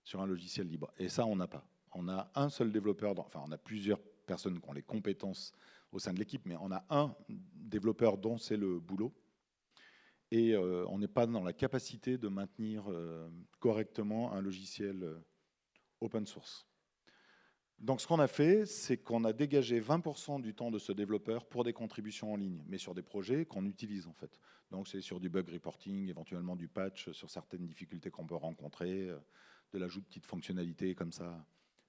sur un logiciel libre. Et ça, on n'a pas. On a un seul développeur, enfin, on a plusieurs personnes qui ont les compétences au sein de l'équipe, mais on a un développeur dont c'est le boulot. Et on n'est pas dans la capacité de maintenir correctement un logiciel open source. Donc ce qu'on a fait, c'est qu'on a dégagé 20% du temps de ce développeur pour des contributions en ligne, mais sur des projets qu'on utilise en fait. Donc c'est sur du bug reporting, éventuellement du patch sur certaines difficultés qu'on peut rencontrer, de l'ajout de petites fonctionnalités comme ça.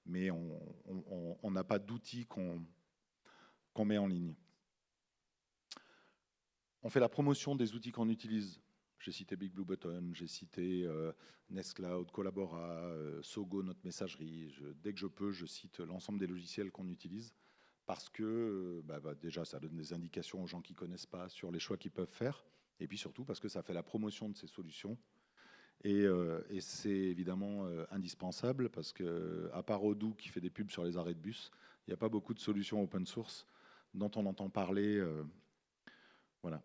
Mais on n'a pas d'outils qu'on met en ligne. On fait la promotion des outils qu'on utilise. J'ai cité Big Blue Button, j'ai cité Nextcloud, Collabora, Sogo, notre messagerie. Dès que je peux, je cite l'ensemble des logiciels qu'on utilise parce que déjà, ça donne des indications aux gens qui ne connaissent pas sur les choix qu'ils peuvent faire. Et puis surtout parce que ça fait la promotion de ces solutions. Et c'est évidemment indispensable parce qu'à part Odoo qui fait des pubs sur les arrêts de bus, il n'y a pas beaucoup de solutions open source dont on entend parler. Voilà.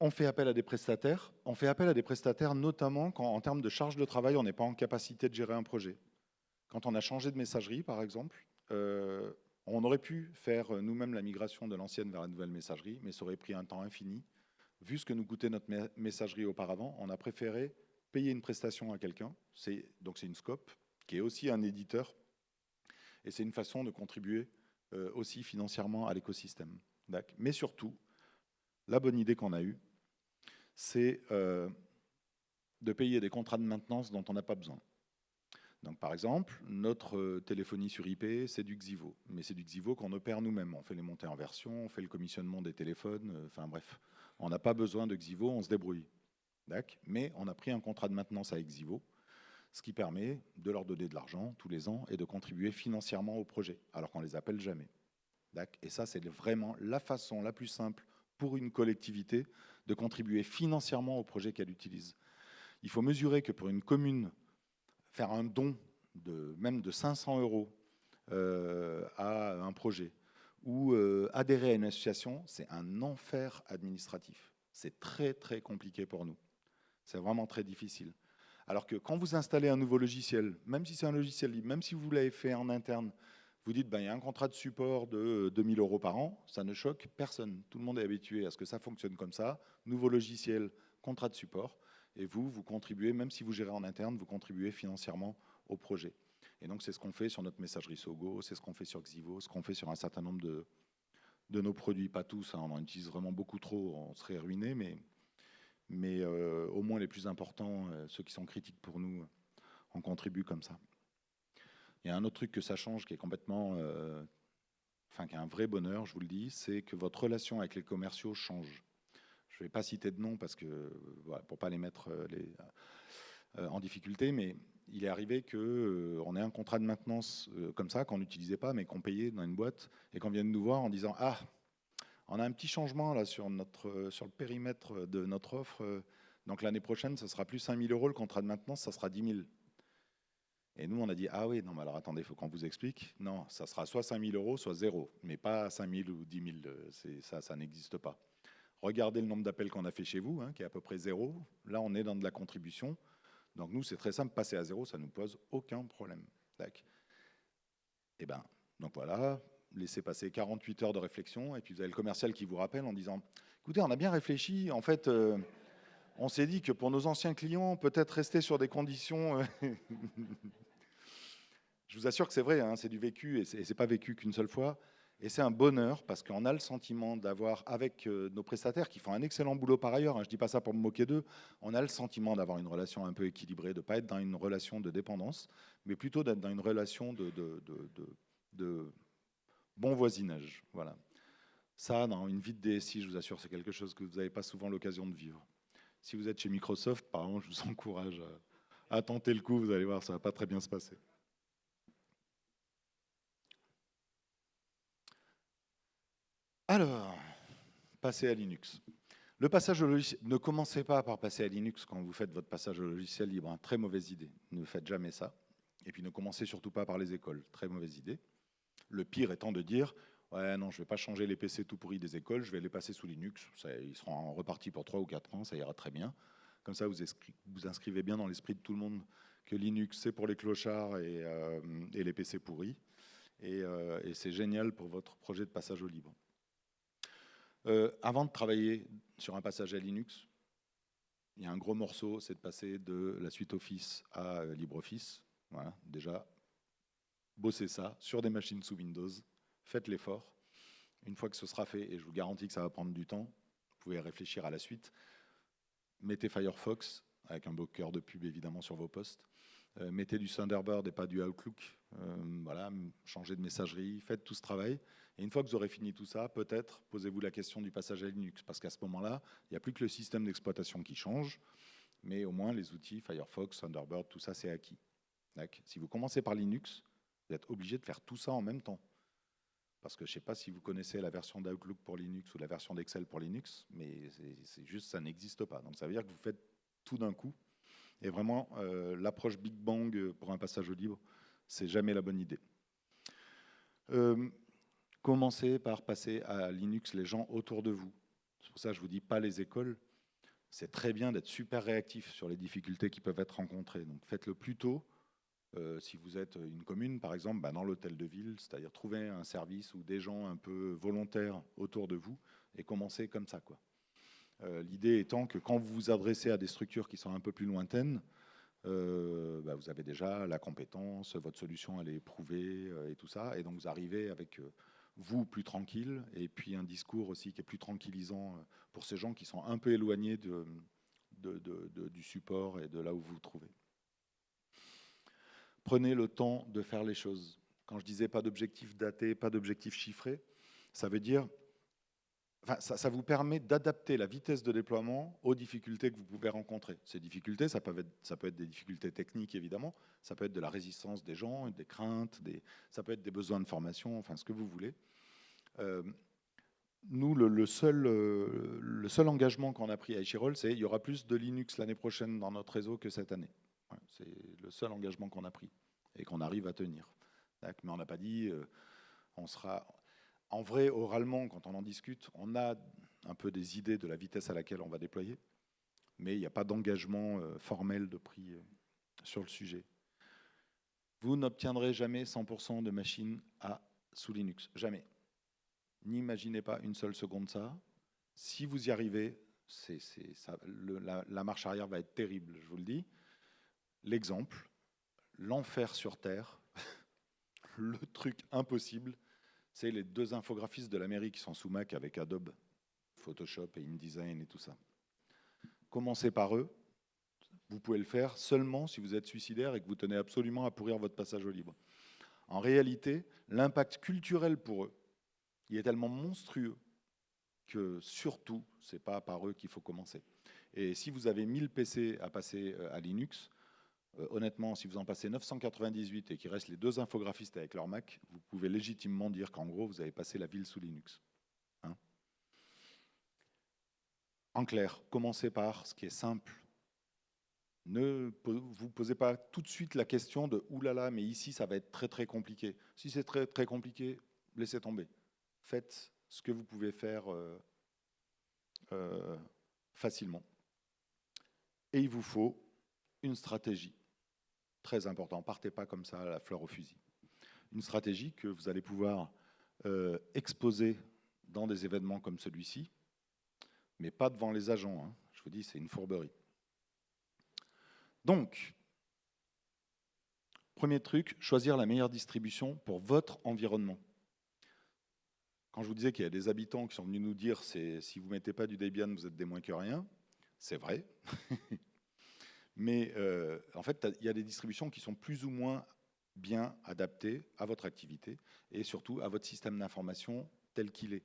On fait appel à des prestataires. On fait appel à des prestataires notamment quand, en termes de charge de travail, on n'est pas en capacité de gérer un projet. Quand on a changé de messagerie, par exemple, on aurait pu faire nous-mêmes la migration de l'ancienne vers la nouvelle messagerie, mais ça aurait pris un temps infini. Vu ce que nous coûtait notre messagerie auparavant, on a préféré payer une prestation à quelqu'un. Donc c'est une scope, qui est aussi un éditeur. Et c'est une façon de contribuer aussi financièrement à l'écosystème. Mais surtout, la bonne idée qu'on a eue, c'est de payer des contrats de maintenance dont on n'a pas besoin. Donc, par exemple, notre téléphonie sur IP, c'est du Xivo. Mais c'est du Xivo qu'on opère nous-mêmes. On fait les montées en version, on fait le commissionnement des téléphones, enfin bref. On n'a pas besoin de Xivo, on se débrouille. Mais on a pris un contrat de maintenance avec Xivo, ce qui permet de leur donner de l'argent tous les ans et de contribuer financièrement au projet, alors qu'on ne les appelle jamais. Et ça, c'est vraiment la façon la plus simple pour une collectivité de contribuer financièrement au projet qu'elle utilise. Il faut mesurer que pour une commune, faire un don même de 500 € à un projet ou adhérer à une association, c'est un enfer administratif. C'est très très compliqué pour nous. C'est vraiment très difficile. Alors que quand vous installez un nouveau logiciel, même si c'est un logiciel libre, même si vous l'avez fait en interne, vous dites, il y a un contrat de support de 2000 € par an, ça ne choque personne. Tout le monde est habitué à ce que ça fonctionne comme ça. Nouveau logiciel, contrat de support. Et vous contribuez, même si vous gérez en interne, vous contribuez financièrement au projet. Et donc, c'est ce qu'on fait sur notre messagerie Sogo, c'est ce qu'on fait sur Xivo, ce qu'on fait sur un certain nombre de nos produits. Pas tous, on en utilise vraiment beaucoup trop, on serait ruiné, mais au moins les plus importants, ceux qui sont critiques pour nous, on contribue comme ça. Il y a un autre truc que ça change qui est complètement, qui est un vrai bonheur, je vous le dis, c'est que votre relation avec les commerciaux change. Je ne vais pas citer de nom parce que voilà, pour pas les mettre en difficulté, mais il est arrivé qu'on ait un contrat de maintenance comme ça qu'on n'utilisait pas, mais qu'on payait dans une boîte et qu'on vienne nous voir en disant on a un petit changement là sur le périmètre de notre offre. Donc l'année prochaine, ça sera plus 5 000 €. Le contrat de maintenance, ça sera 10 000. Et nous, on a dit, oui, non, mais alors attendez, il faut qu'on vous explique. Non, ça sera soit 5 000 €, soit 0, mais pas 5 000 ou 10 000. Ça n'existe pas. Regardez le nombre d'appels qu'on a fait chez vous, qui est à peu près 0. Là, on est dans de la contribution. Donc nous, c'est très simple, passer à 0, ça ne nous pose aucun problème. Et donc voilà, laissez passer 48 heures de réflexion, et puis vous avez le commercial qui vous rappelle en disant, écoutez, on a bien réfléchi, en fait, on s'est dit que pour nos anciens clients, peut-être rester sur des conditions... Je vous assure que c'est vrai, c'est du vécu, et c'est pas vécu qu'une seule fois. Et c'est un bonheur parce qu'on a le sentiment d'avoir, avec nos prestataires qui font un excellent boulot par ailleurs, hein, je ne dis pas ça pour me moquer d'eux, on a le sentiment d'avoir une relation un peu équilibrée, de ne pas être dans une relation de dépendance, mais plutôt d'être dans une relation de bon voisinage. Voilà. Ça, dans une vie de DSI, je vous assure, c'est quelque chose que vous n'avez pas souvent l'occasion de vivre. Si vous êtes chez Microsoft, par exemple, je vous encourage à tenter le coup, vous allez voir, ça ne va pas très bien se passer. Alors, passer à Linux. Le passage au logiciel, ne commencez pas par passer à Linux quand vous faites votre passage au logiciel libre, hein, très mauvaise idée, ne faites jamais ça. Et puis ne commencez surtout pas par les écoles, très mauvaise idée. Le pire étant de dire, ouais non, je ne vais pas changer les PC tout pourris des écoles, je vais les passer sous Linux, ils seront repartis pour 3 ou 4 ans, ça ira très bien. Comme ça, vous inscrivez bien dans l'esprit de tout le monde que Linux, c'est pour les clochards et les PC pourris. Et c'est génial pour votre projet de passage au libre. Avant de travailler sur un passage à Linux, il y a un gros morceau, c'est de passer de la suite Office à LibreOffice. Voilà, déjà, bossez ça sur des machines sous Windows, faites l'effort. Une fois que ce sera fait, et je vous garantis que ça va prendre du temps, vous pouvez réfléchir à la suite. Mettez Firefox, avec un beau cœur de pub évidemment sur vos postes. Mettez du Thunderbird et pas du Outlook. Voilà, changez de messagerie, faites tout ce travail. Et une fois que vous aurez fini tout ça, peut-être posez-vous la question du passage à Linux, parce qu'à ce moment-là, il n'y a plus que le système d'exploitation qui change, mais au moins les outils, Firefox, Thunderbird, tout ça c'est acquis. Si vous commencez par Linux, vous êtes obligé de faire tout ça en même temps. Parce que je ne sais pas si vous connaissez la version d'Outlook pour Linux ou la version d'Excel pour Linux, mais c'est juste, ça n'existe pas. Donc ça veut dire que vous faites tout d'un coup. Et vraiment, l'approche Big Bang pour un passage au libre, c'est jamais la bonne idée. Commencez par passer à Linux les gens autour de vous. C'est pour ça que je vous dis pas les écoles. C'est très bien d'être super réactif sur les difficultés qui peuvent être rencontrées. Donc faites-le plus tôt. Si vous êtes une commune, par exemple, dans l'hôtel de ville, c'est-à-dire trouver un service ou des gens un peu volontaires autour de vous et commencer comme ça, quoi. L'idée étant que quand vous vous adressez à des structures qui sont un peu plus lointaines, vous avez déjà la compétence, votre solution elle est éprouvée et tout ça, et donc vous arrivez avec vous plus tranquille, et puis un discours aussi qui est plus tranquillisant pour ces gens qui sont un peu éloignés du support et de là où vous vous trouvez. Prenez le temps de faire les choses. Quand je disais pas d'objectif daté, pas d'objectif chiffré, ça veut dire, ça vous permet d'adapter la vitesse de déploiement aux difficultés que vous pouvez rencontrer. Ces difficultés, ça peut être des difficultés techniques évidemment, ça peut être de la résistance des gens, des craintes, ça peut être des besoins de formation, enfin ce que vous voulez. Nous, le seul engagement qu'on a pris à Echirol, c'est qu'il y aura plus de Linux l'année prochaine dans notre réseau que cette année. C'est le seul engagement qu'on a pris et qu'on arrive à tenir. Mais on n'a pas dit, on sera... En vrai, oralement, quand on en discute, on a un peu des idées de la vitesse à laquelle on va déployer, mais il n'y a pas d'engagement formel de prix sur le sujet. Vous n'obtiendrez jamais 100% de machines sous Linux. Jamais. N'imaginez pas une seule seconde ça. Si vous y arrivez, la marche arrière va être terrible, je vous le dis. L'exemple, l'enfer sur Terre, le truc impossible, c'est les 2 infographistes de la mairie qui sont sous Mac avec Adobe, Photoshop et InDesign et tout ça. Commencez par eux. Vous pouvez le faire seulement si vous êtes suicidaire et que vous tenez absolument à pourrir votre passage au libre. En réalité, l'impact culturel pour eux, il est tellement monstrueux que surtout, ce n'est pas par eux qu'il faut commencer. Et si vous avez 1000 PC à passer à Linux, honnêtement, si vous en passez 998 et qu'il reste les 2 infographistes avec leur Mac, vous pouvez légitimement dire qu'en gros, vous avez passé la ville sous Linux. Hein ? En clair, commencez par ce qui est simple. Ne vous posez pas tout de suite la question de « oulala, mais ici, ça va être très très compliqué ». Si c'est très très compliqué, laissez tomber. Faites ce que vous pouvez faire facilement. Et il vous faut une stratégie. Très important, partez pas comme ça à la fleur au fusil. Une stratégie que vous allez pouvoir exposer dans des événements comme celui-ci, mais pas devant les agents. Hein. Je vous dis, c'est une fourberie. Donc, premier truc, choisir la meilleure distribution pour votre environnement. Quand je vous disais qu'il y a des habitants qui sont venus nous dire si vous ne mettez pas du Debian, vous êtes des moins que rien, c'est vrai. Mais en fait, il y a des distributions qui sont plus ou moins bien adaptées à votre activité et surtout à votre système d'information tel qu'il est.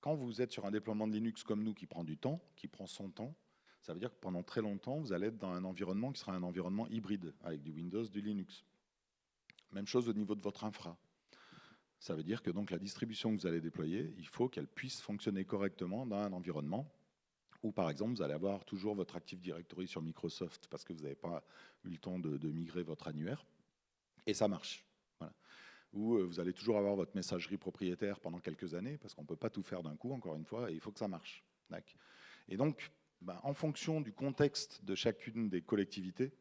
Quand vous êtes sur un déploiement de Linux comme nous qui prend du temps, qui prend son temps, ça veut dire que pendant très longtemps, vous allez être dans un environnement qui sera un environnement hybride avec du Windows, du Linux. Même chose au niveau de votre infra. Ça veut dire que donc la distribution que vous allez déployer, il faut qu'elle puisse fonctionner correctement dans un environnement où, par exemple, vous allez avoir toujours votre Active Directory sur Microsoft parce que vous n'avez pas eu le temps de migrer votre annuaire, et ça marche. Voilà. Ou vous allez toujours avoir votre messagerie propriétaire pendant quelques années parce qu'on ne peut pas tout faire d'un coup, encore une fois, et il faut que ça marche. Et donc, en fonction du contexte de chacune des collectivités,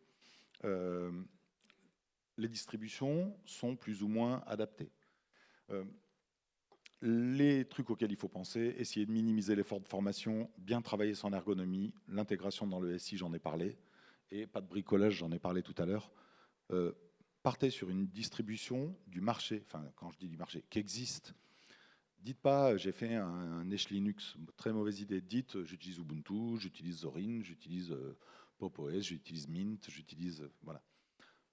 les distributions sont plus ou moins adaptées. Les trucs auxquels il faut penser, essayer de minimiser l'effort de formation, bien travailler son ergonomie, l'intégration dans le SI, j'en ai parlé, et pas de bricolage, j'en ai parlé tout à l'heure. Partez sur une distribution du marché, enfin quand je dis du marché, qui existe. Dites pas j'ai fait un Esch Linux, très mauvaise idée. Dites j'utilise Ubuntu, j'utilise Zorin, j'utilise Pop! OS, j'utilise Mint, j'utilise voilà.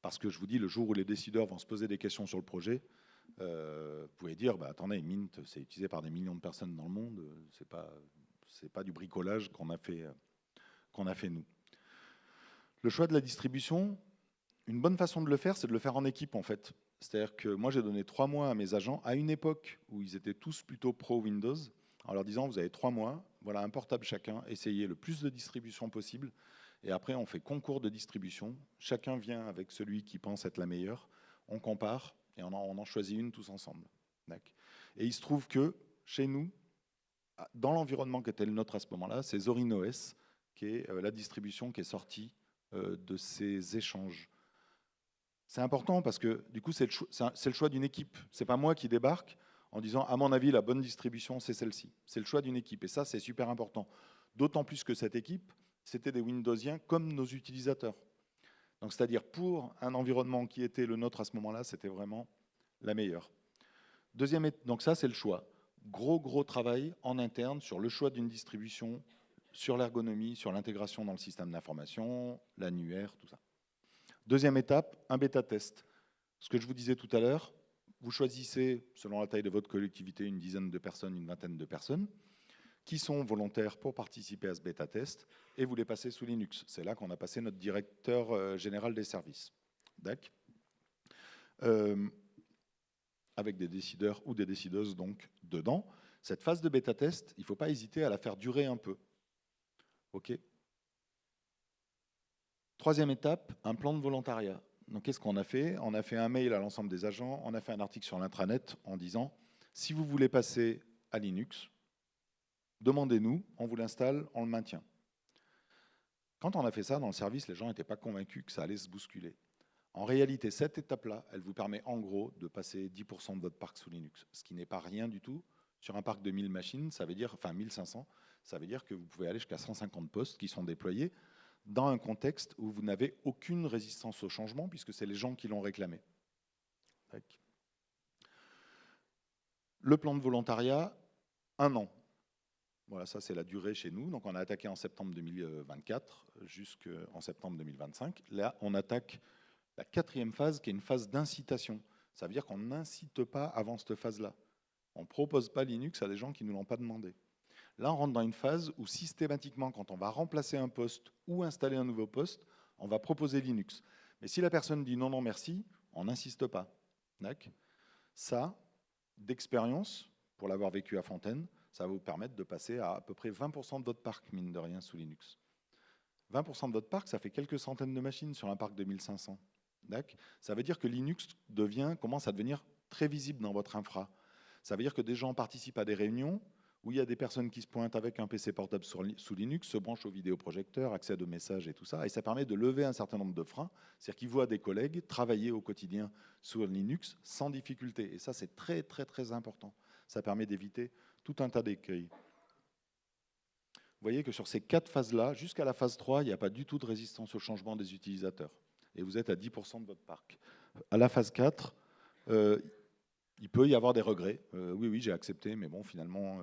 Parce que je vous dis, le jour où les décideurs vont se poser des questions sur le projet, vous pouvez dire, attendez, Mint, c'est utilisé par des millions de personnes dans le monde, c'est pas du bricolage qu'on a fait nous. Le choix de la distribution, une bonne façon de le faire, c'est de le faire en équipe en fait. C'est-à-dire que moi j'ai donné 3 mois à mes agents, à une époque où ils étaient tous plutôt pro Windows, en leur disant, vous avez 3 mois, voilà un portable chacun, essayez le plus de distribution possible, et après on fait concours de distribution, chacun vient avec celui qui pense être la meilleure, on compare, et on en choisit une tous ensemble. Et il se trouve que chez nous, dans l'environnement qui était le nôtre à ce moment-là, c'est Zorin OS, qui est la distribution qui est sortie de ces échanges. C'est important parce que du coup, c'est le choix d'une équipe. C'est pas moi qui débarque en disant, à mon avis, la bonne distribution, c'est celle-ci. C'est le choix d'une équipe. Et ça, c'est super important. D'autant plus que cette équipe, c'était des Windowsiens comme nos utilisateurs. Donc, c'est-à-dire pour un environnement qui était le nôtre à ce moment-là, c'était vraiment la meilleure. Donc ça, c'est le choix. Gros travail en interne sur le choix d'une distribution, sur l'ergonomie, sur l'intégration dans le système d'information, l'annuaire, tout ça. Deuxième étape, un bêta-test. Ce que je vous disais tout à l'heure, vous choisissez, selon la taille de votre collectivité, une dizaine de personnes, une vingtaine de personnes, qui sont volontaires pour participer à ce bêta-test, et vous les passez sous Linux. C'est là qu'on a passé notre directeur général des services. D'accord. Avec des décideurs ou des décideuses donc dedans. Cette phase de bêta-test, il ne faut pas hésiter à la faire durer un peu. OK. Troisième étape, un plan de volontariat. Donc qu'est-ce qu'on a fait? On a fait un mail à l'ensemble des agents, on a fait un article sur l'intranet en disant si vous voulez passer à Linux, demandez-nous, on vous l'installe, on le maintient. Quand on a fait ça dans le service, les gens n'étaient pas convaincus que ça allait se bousculer. En réalité, cette étape-là, elle vous permet en gros de passer 10% de votre parc sous Linux, ce qui n'est pas rien du tout. Sur un parc de 1000 machines, ça veut dire, enfin 1500, ça veut dire que vous pouvez aller jusqu'à 150 postes qui sont déployés dans un contexte où vous n'avez aucune résistance au changement, puisque c'est les gens qui l'ont réclamé. Le plan de volontariat, 1 an. Voilà, ça c'est la durée chez nous. Donc on a attaqué en septembre 2024 jusqu'en septembre 2025. Là, on attaque la 4e phase, qui est une phase d'incitation. Ça veut dire qu'on n'incite pas avant cette phase-là. On ne propose pas Linux à des gens qui ne nous l'ont pas demandé. Là, on rentre dans une phase où systématiquement, quand on va remplacer un poste ou installer un nouveau poste, on va proposer Linux. Mais si la personne dit non, non, merci, on n'insiste pas. Ça, d'expérience, pour l'avoir vécu à Fontaine, ça va vous permettre de passer à peu près 20% de votre parc, mine de rien, sous Linux. 20% de votre parc, ça fait quelques centaines de machines sur un parc de 1500. Ça veut dire que Linux commence à devenir très visible dans votre infra. Ça veut dire que des gens participent à des réunions où il y a des personnes qui se pointent avec un PC portable sous Linux, se branchent au vidéoprojecteur, accèdent aux messages et tout ça, et ça permet de lever un certain nombre de freins, c'est-à-dire qu'ils voient des collègues travailler au quotidien sur Linux sans difficulté. Et ça, c'est très important. Ça permet d'éviter tout un tas d'écueils. Vous voyez que sur ces 4 phases-là, jusqu'à la phase 3, il n'y a pas du tout de résistance au changement des utilisateurs. Et vous êtes à 10% de votre parc. À la phase 4, Il peut y avoir des regrets. Oui, oui, j'ai accepté, mais bon, finalement,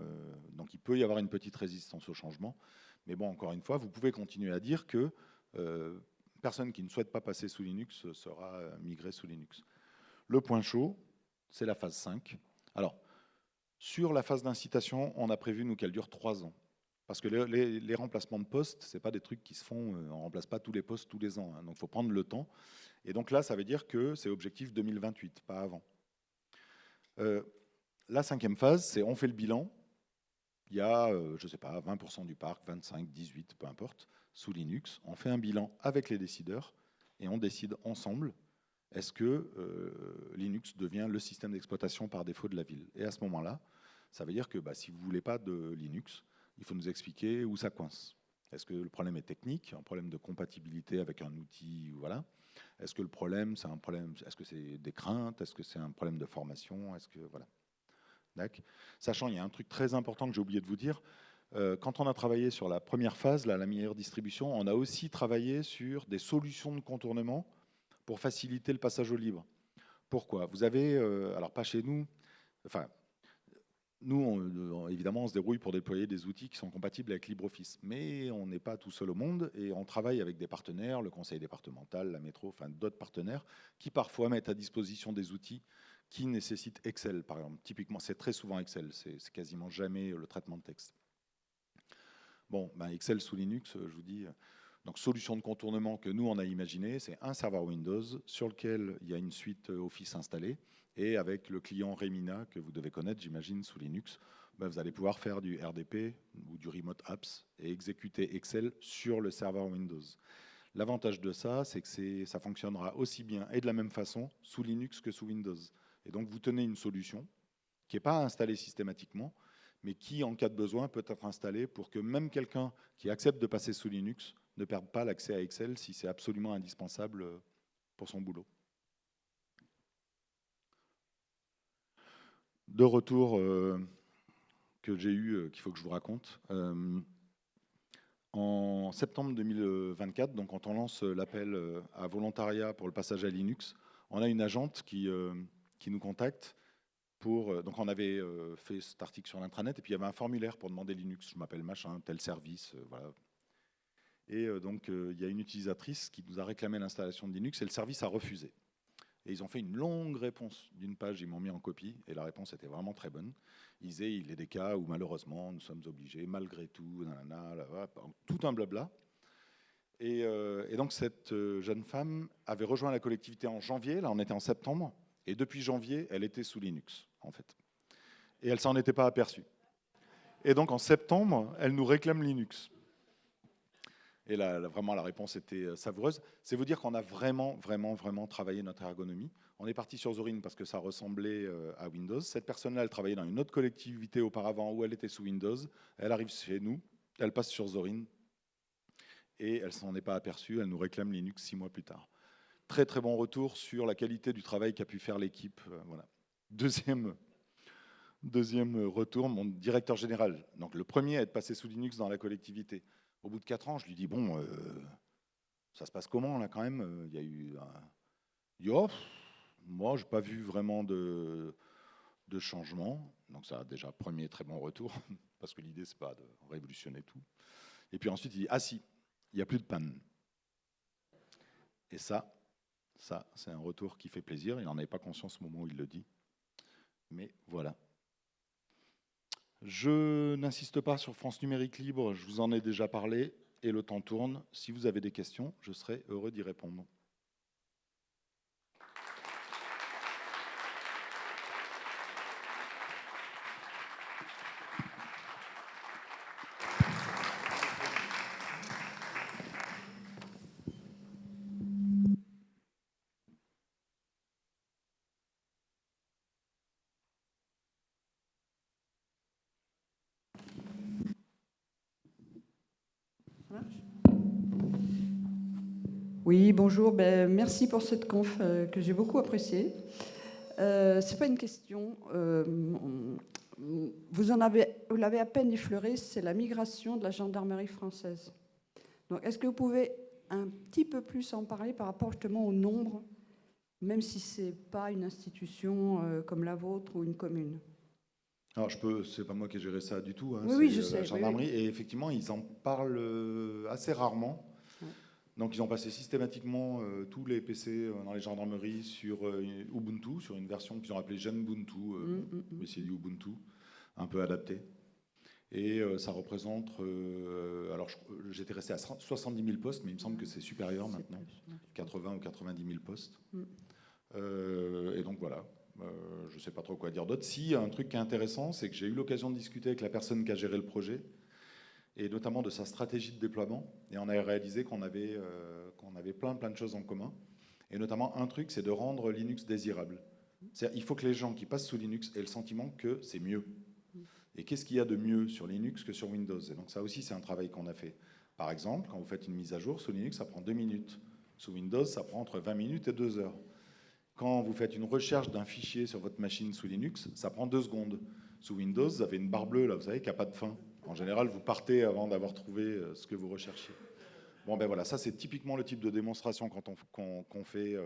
donc il peut y avoir une petite résistance au changement. Mais bon, encore une fois, vous pouvez continuer à dire que personne qui ne souhaite pas passer sous Linux sera migré sous Linux. Le point chaud, c'est la phase 5. Alors, sur la phase d'incitation, on a prévu, nous, qu'elle dure 3 ans. Parce que les remplacements de postes, ce n'est pas des trucs qui se font, on ne remplace pas tous les postes tous les ans. Hein, donc, il faut prendre le temps. Et donc là, ça veut dire que c'est objectif 2028, pas avant. La 5e phase, c'est on fait le bilan. Il y a, je ne sais pas, 20% du parc, 25, 18, peu importe, sous Linux. On fait un bilan avec les décideurs et on décide ensemble, est-ce que Linux devient le système d'exploitation par défaut de la ville? Et à ce moment-là, ça veut dire que si vous ne voulez pas de Linux, il faut nous expliquer où ça coince. Est-ce que le problème est technique, un problème de compatibilité avec un outil, voilà. Est-ce que le problème, c'est un problème, est-ce que c'est des craintes, est-ce que c'est un problème de formation, est-ce que voilà. Sachant, il y a un truc très important que j'ai oublié de vous dire. Quand on a travaillé sur la première phase, là, la meilleure distribution, on a aussi travaillé sur des solutions de contournement pour faciliter le passage au libre. Pourquoi? Vous avez, alors pas chez nous, enfin, nous, évidemment, on se débrouille pour déployer des outils qui sont compatibles avec LibreOffice. Mais on n'est pas tout seul au monde et on travaille avec des partenaires, le conseil départemental, la métro, enfin d'autres partenaires, qui parfois mettent à disposition des outils qui nécessitent Excel, par exemple. Typiquement, c'est très souvent Excel, c'est quasiment jamais le traitement de texte. Bon, Excel sous Linux, je vous dis. Donc, solution de contournement que nous, on a imaginé, c'est un serveur Windows sur lequel il y a une suite Office installée. Et avec le client Remina, que vous devez connaître, j'imagine, sous Linux, vous allez pouvoir faire du RDP ou du Remote Apps et exécuter Excel sur le serveur Windows. L'avantage de ça, c'est que ça fonctionnera aussi bien et de la même façon sous Linux que sous Windows. Et donc, vous tenez une solution qui n'est pas installée systématiquement, mais qui, en cas de besoin, peut être installée pour que même quelqu'un qui accepte de passer sous Linux ne perde pas l'accès à Excel si c'est absolument indispensable pour son boulot. Deux retours que j'ai eus qu'il faut que je vous raconte. En septembre 2024, donc quand on lance l'appel à volontariat pour le passage à Linux, on a une agente qui nous contacte donc on avait fait cet article sur l'intranet et puis il y avait un formulaire pour demander Linux. Je m'appelle machin, tel service, voilà. Et donc il y a une utilisatrice qui nous a réclamé l'installation de Linux et le service a refusé. Et ils ont fait une longue réponse d'une page, ils m'ont mis en copie et la réponse était vraiment très bonne. Ils disaient il y a des cas où malheureusement nous sommes obligés, malgré tout, tout un blabla. Et donc cette jeune femme avait rejoint la collectivité en janvier, là on était en septembre, et depuis janvier elle était sous Linux en fait. Et elle s'en était pas aperçue. Et donc en septembre, elle nous réclame Linux. Et là, vraiment, la réponse était savoureuse. C'est vous dire qu'on a vraiment, vraiment, vraiment travaillé notre ergonomie. On est parti sur Zorin parce que ça ressemblait à Windows. Cette personne-là, elle travaillait dans une autre collectivité auparavant où elle était sous Windows. Elle arrive chez nous, elle passe sur Zorin et elle s'en est pas aperçue. Elle nous réclame Linux 6 mois plus tard. Très, très bon retour sur la qualité du travail qu'a pu faire l'équipe. Voilà. Deuxième retour, mon directeur général. Donc le premier à être passé sous Linux dans la collectivité. Au bout de 4 ans, je lui dis, bon, ça se passe comment là quand même? Il y a eu il dit, oh, moi, je n'ai pas vu vraiment de changement. Donc ça, déjà, premier très bon retour, parce que l'idée, ce n'est pas de révolutionner tout. Et puis ensuite, il dit, ah si, il n'y a plus de panne. Et ça, c'est un retour qui fait plaisir. Il n'en avait pas conscience au moment où il le dit. Mais voilà. Je n'insiste pas sur France Numérique Libre, je vous en ai déjà parlé et le temps tourne. Si vous avez des questions, je serai heureux d'y répondre. Oui, bonjour. Merci pour cette conf que j'ai beaucoup appréciée. C'est pas une question. Vous l'avez à peine effleuré, c'est la migration de la gendarmerie française. Donc, est-ce que vous pouvez un petit peu plus en parler par rapport justement au nombre même si ce n'est pas une institution comme la vôtre ou une commune? Alors, c'est pas moi qui ai géré ça du tout, hein, Oui, c'est oui, je la sais. Oui, gendarmerie, et effectivement, ils en parlent assez rarement. oui. Donc, ils ont passé systématiquement tous les PC dans les gendarmeries sur Ubuntu, sur une version qu'ils ont appelée Genbuntu, mais c'est du Ubuntu, un peu adapté. Et ça représente, alors j'étais resté à 70 000 postes, mais il me semble que c'est supérieur C'est maintenant, plus, ouais, je pense. 80 ou 90 000 postes. Mm. Et donc voilà, je ne sais pas trop quoi dire d'autre. Si, un truc qui est intéressant, c'est que j'ai eu l'occasion de discuter avec la personne qui a géré le projet, et notamment de sa stratégie de déploiement. Et on a réalisé qu'on avait plein de choses en commun. Et notamment un truc, c'est de rendre Linux désirable. C'est-à-dire, il faut que les gens qui passent sous Linux aient le sentiment que c'est mieux. Et qu'est-ce qu'il y a de mieux sur Linux que sur Windows? Et donc ça aussi, c'est un travail qu'on a fait. Par exemple, quand vous faites une mise à jour, sous Linux, ça prend 2 minutes. Sous Windows, ça prend entre 20 minutes et 2 heures. Quand vous faites une recherche d'un fichier sur votre machine sous Linux, ça prend 2 secondes. Sous Windows, vous avez une barre bleue, là, vous savez, qui n'a pas de fin. En général, vous partez avant d'avoir trouvé ce que vous recherchiez. Bon, ben voilà, ça c'est typiquement le type de démonstration qu'on fait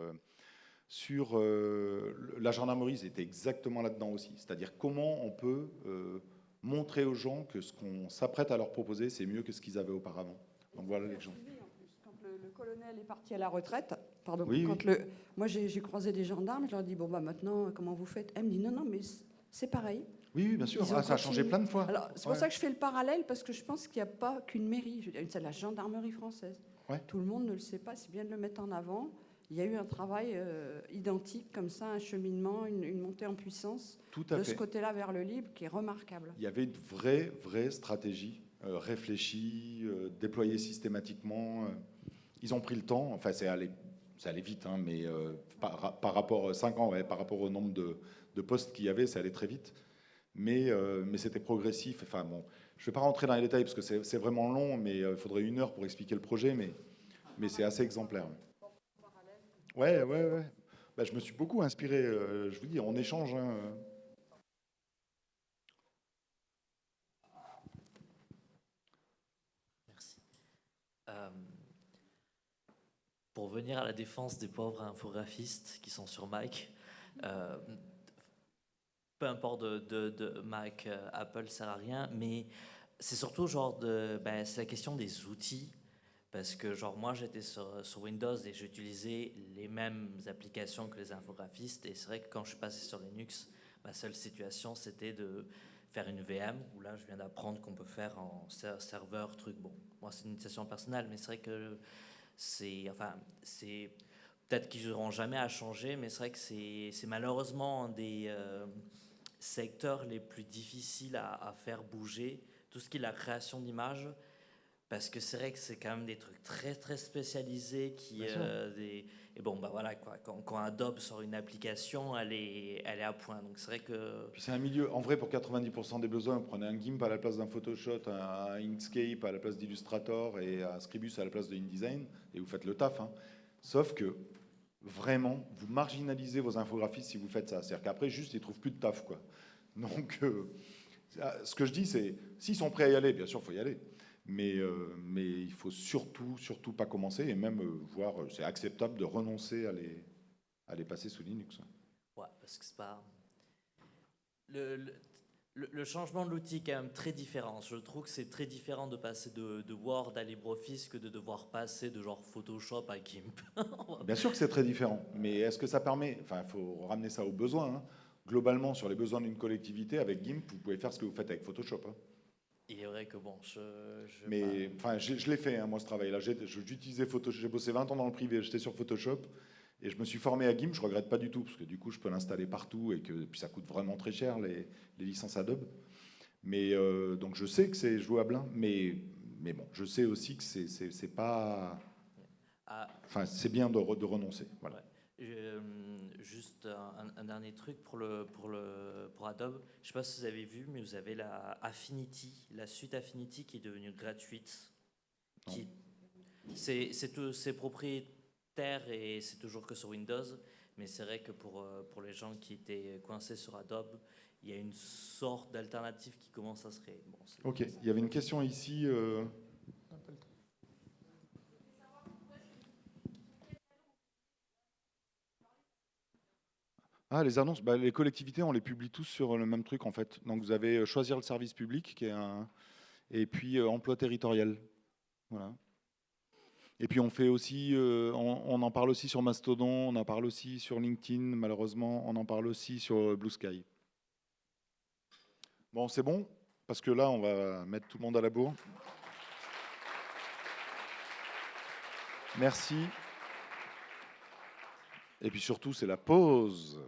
sur la gendarmerie. C'était exactement là-dedans aussi. C'est-à-dire comment on peut montrer aux gens que ce qu'on s'apprête à leur proposer, c'est mieux que ce qu'ils avaient auparavant. Donc voilà l'exemple. Quand le colonel est parti à la retraite, pardon, Oui, oui. moi j'ai croisé des gendarmes, je leur dis bon bah maintenant comment vous faites? Elle me dit non mais c'est pareil. Oui, oui, bien sûr. Ils ont Ça a changé continué. plein de fois. Alors c'est pour ça que je fais le parallèle parce que je pense qu'il n'y a pas qu'une mairie, c'est la gendarmerie française. Ouais. Tout le monde ne le sait pas, c'est bien de le mettre en avant. Il y a eu un travail identique comme ça, un cheminement, une montée en puissance Tout à de fait. ce côté-là vers le libre qui est remarquable. Il y avait une vraie stratégie réfléchie, déployée systématiquement. Ils ont pris le temps. Enfin, ça allait vite, hein, mais par rapport à 5 ans, ouais, par rapport au nombre de postes qu'il y avait, ça allait très vite. Mais c'était progressif. Enfin, bon, je ne vais pas rentrer dans les détails parce que c'est vraiment long, mais il faudrait 1 heure pour expliquer le projet, mais c'est assez exemplaire. Ouais, ouais, ouais. Bah, je me suis beaucoup inspiré. Je vous dis, on échange. Hein. Merci. Pour venir à la défense des pauvres infographistes qui sont sur Mac, peu importe de Mac, Apple, ça sert à rien, mais c'est surtout c'est la question des outils. Parce que genre moi j'étais sur Windows et j'utilisais les mêmes applications que les infographistes, et c'est vrai que quand je suis passé sur Linux, ma seule situation c'était de faire une VM, où là je viens d'apprendre qu'on peut faire en serveur truc. Bon, moi c'est une utilisation personnelle, mais c'est vrai que c'est peut-être qu'ils n'auront jamais à changer, mais c'est vrai que c'est malheureusement un des secteurs les plus difficiles à faire bouger, tout ce qui est la création d'images. Parce que c'est vrai que c'est quand même des trucs très très spécialisés et bon bah voilà quoi, quand Adobe sort une application, elle est à point, donc c'est vrai que Puis c'est un milieu, en vrai, pour 90% des besoins, vous prenez un GIMP à la place d'un Photoshop, un Inkscape à la place d'Illustrator et un Scribus à la place de InDesign, et vous faites le taf. Hein. Sauf que, vraiment, vous marginalisez vos infographistes si vous faites ça. C'est-à-dire qu'après, juste, ils trouvent plus de taf, quoi. Donc, ce que je dis, c'est, s'ils sont prêts à y aller, bien sûr, il faut y aller. Mais il faut surtout pas commencer, et même voir, c'est acceptable de renoncer à les passer sous Linux. ouais, parce que c'est pas le changement de l'outil est quand même très différent. Je trouve que c'est très différent de passer de Word à LibreOffice que de devoir passer de genre Photoshop à GIMP. Bien sûr que c'est très différent, mais est-ce que ça permet, enfin, il faut ramener ça aux besoins. Hein. Globalement, sur les besoins d'une collectivité, avec GIMP, vous pouvez faire ce que vous faites avec Photoshop. Hein. Il est vrai que bon, Mais enfin, je l'ai fait, hein, moi, ce travail-là. J'utilisais Photoshop, j'ai bossé 20 ans dans le privé, j'étais sur Photoshop, et je me suis formé à GIMP, je regrette pas du tout, parce que du coup, je peux l'installer partout, et puis ça coûte vraiment très cher, les licences Adobe. Mais donc je sais que c'est jouable, hein, mais bon, je sais aussi que c'est pas... Enfin, c'est bien de renoncer. Voilà. Ouais. Juste un dernier truc pour Adobe. Je ne sais pas si vous avez vu, mais vous avez la Affinity, la suite Affinity qui est devenue gratuite. C'est propriétaire et c'est toujours que sur Windows. Mais c'est vrai que pour les gens qui étaient coincés sur Adobe, il y a une sorte d'alternative qui commence à se créer. Bon, ok, il y avait une question ici. Ah, les annonces, bah, les collectivités, on les publie tous sur le même truc en fait. Donc vous avez choisir le service public qui est et puis emploi territorial. Voilà. Et puis on fait aussi, on en parle aussi sur Mastodon, on en parle aussi sur LinkedIn, malheureusement, on en parle aussi sur Blue Sky. Bon, c'est bon, parce que là, on va mettre tout le monde à la bourre. Merci. Et puis surtout, c'est la pause.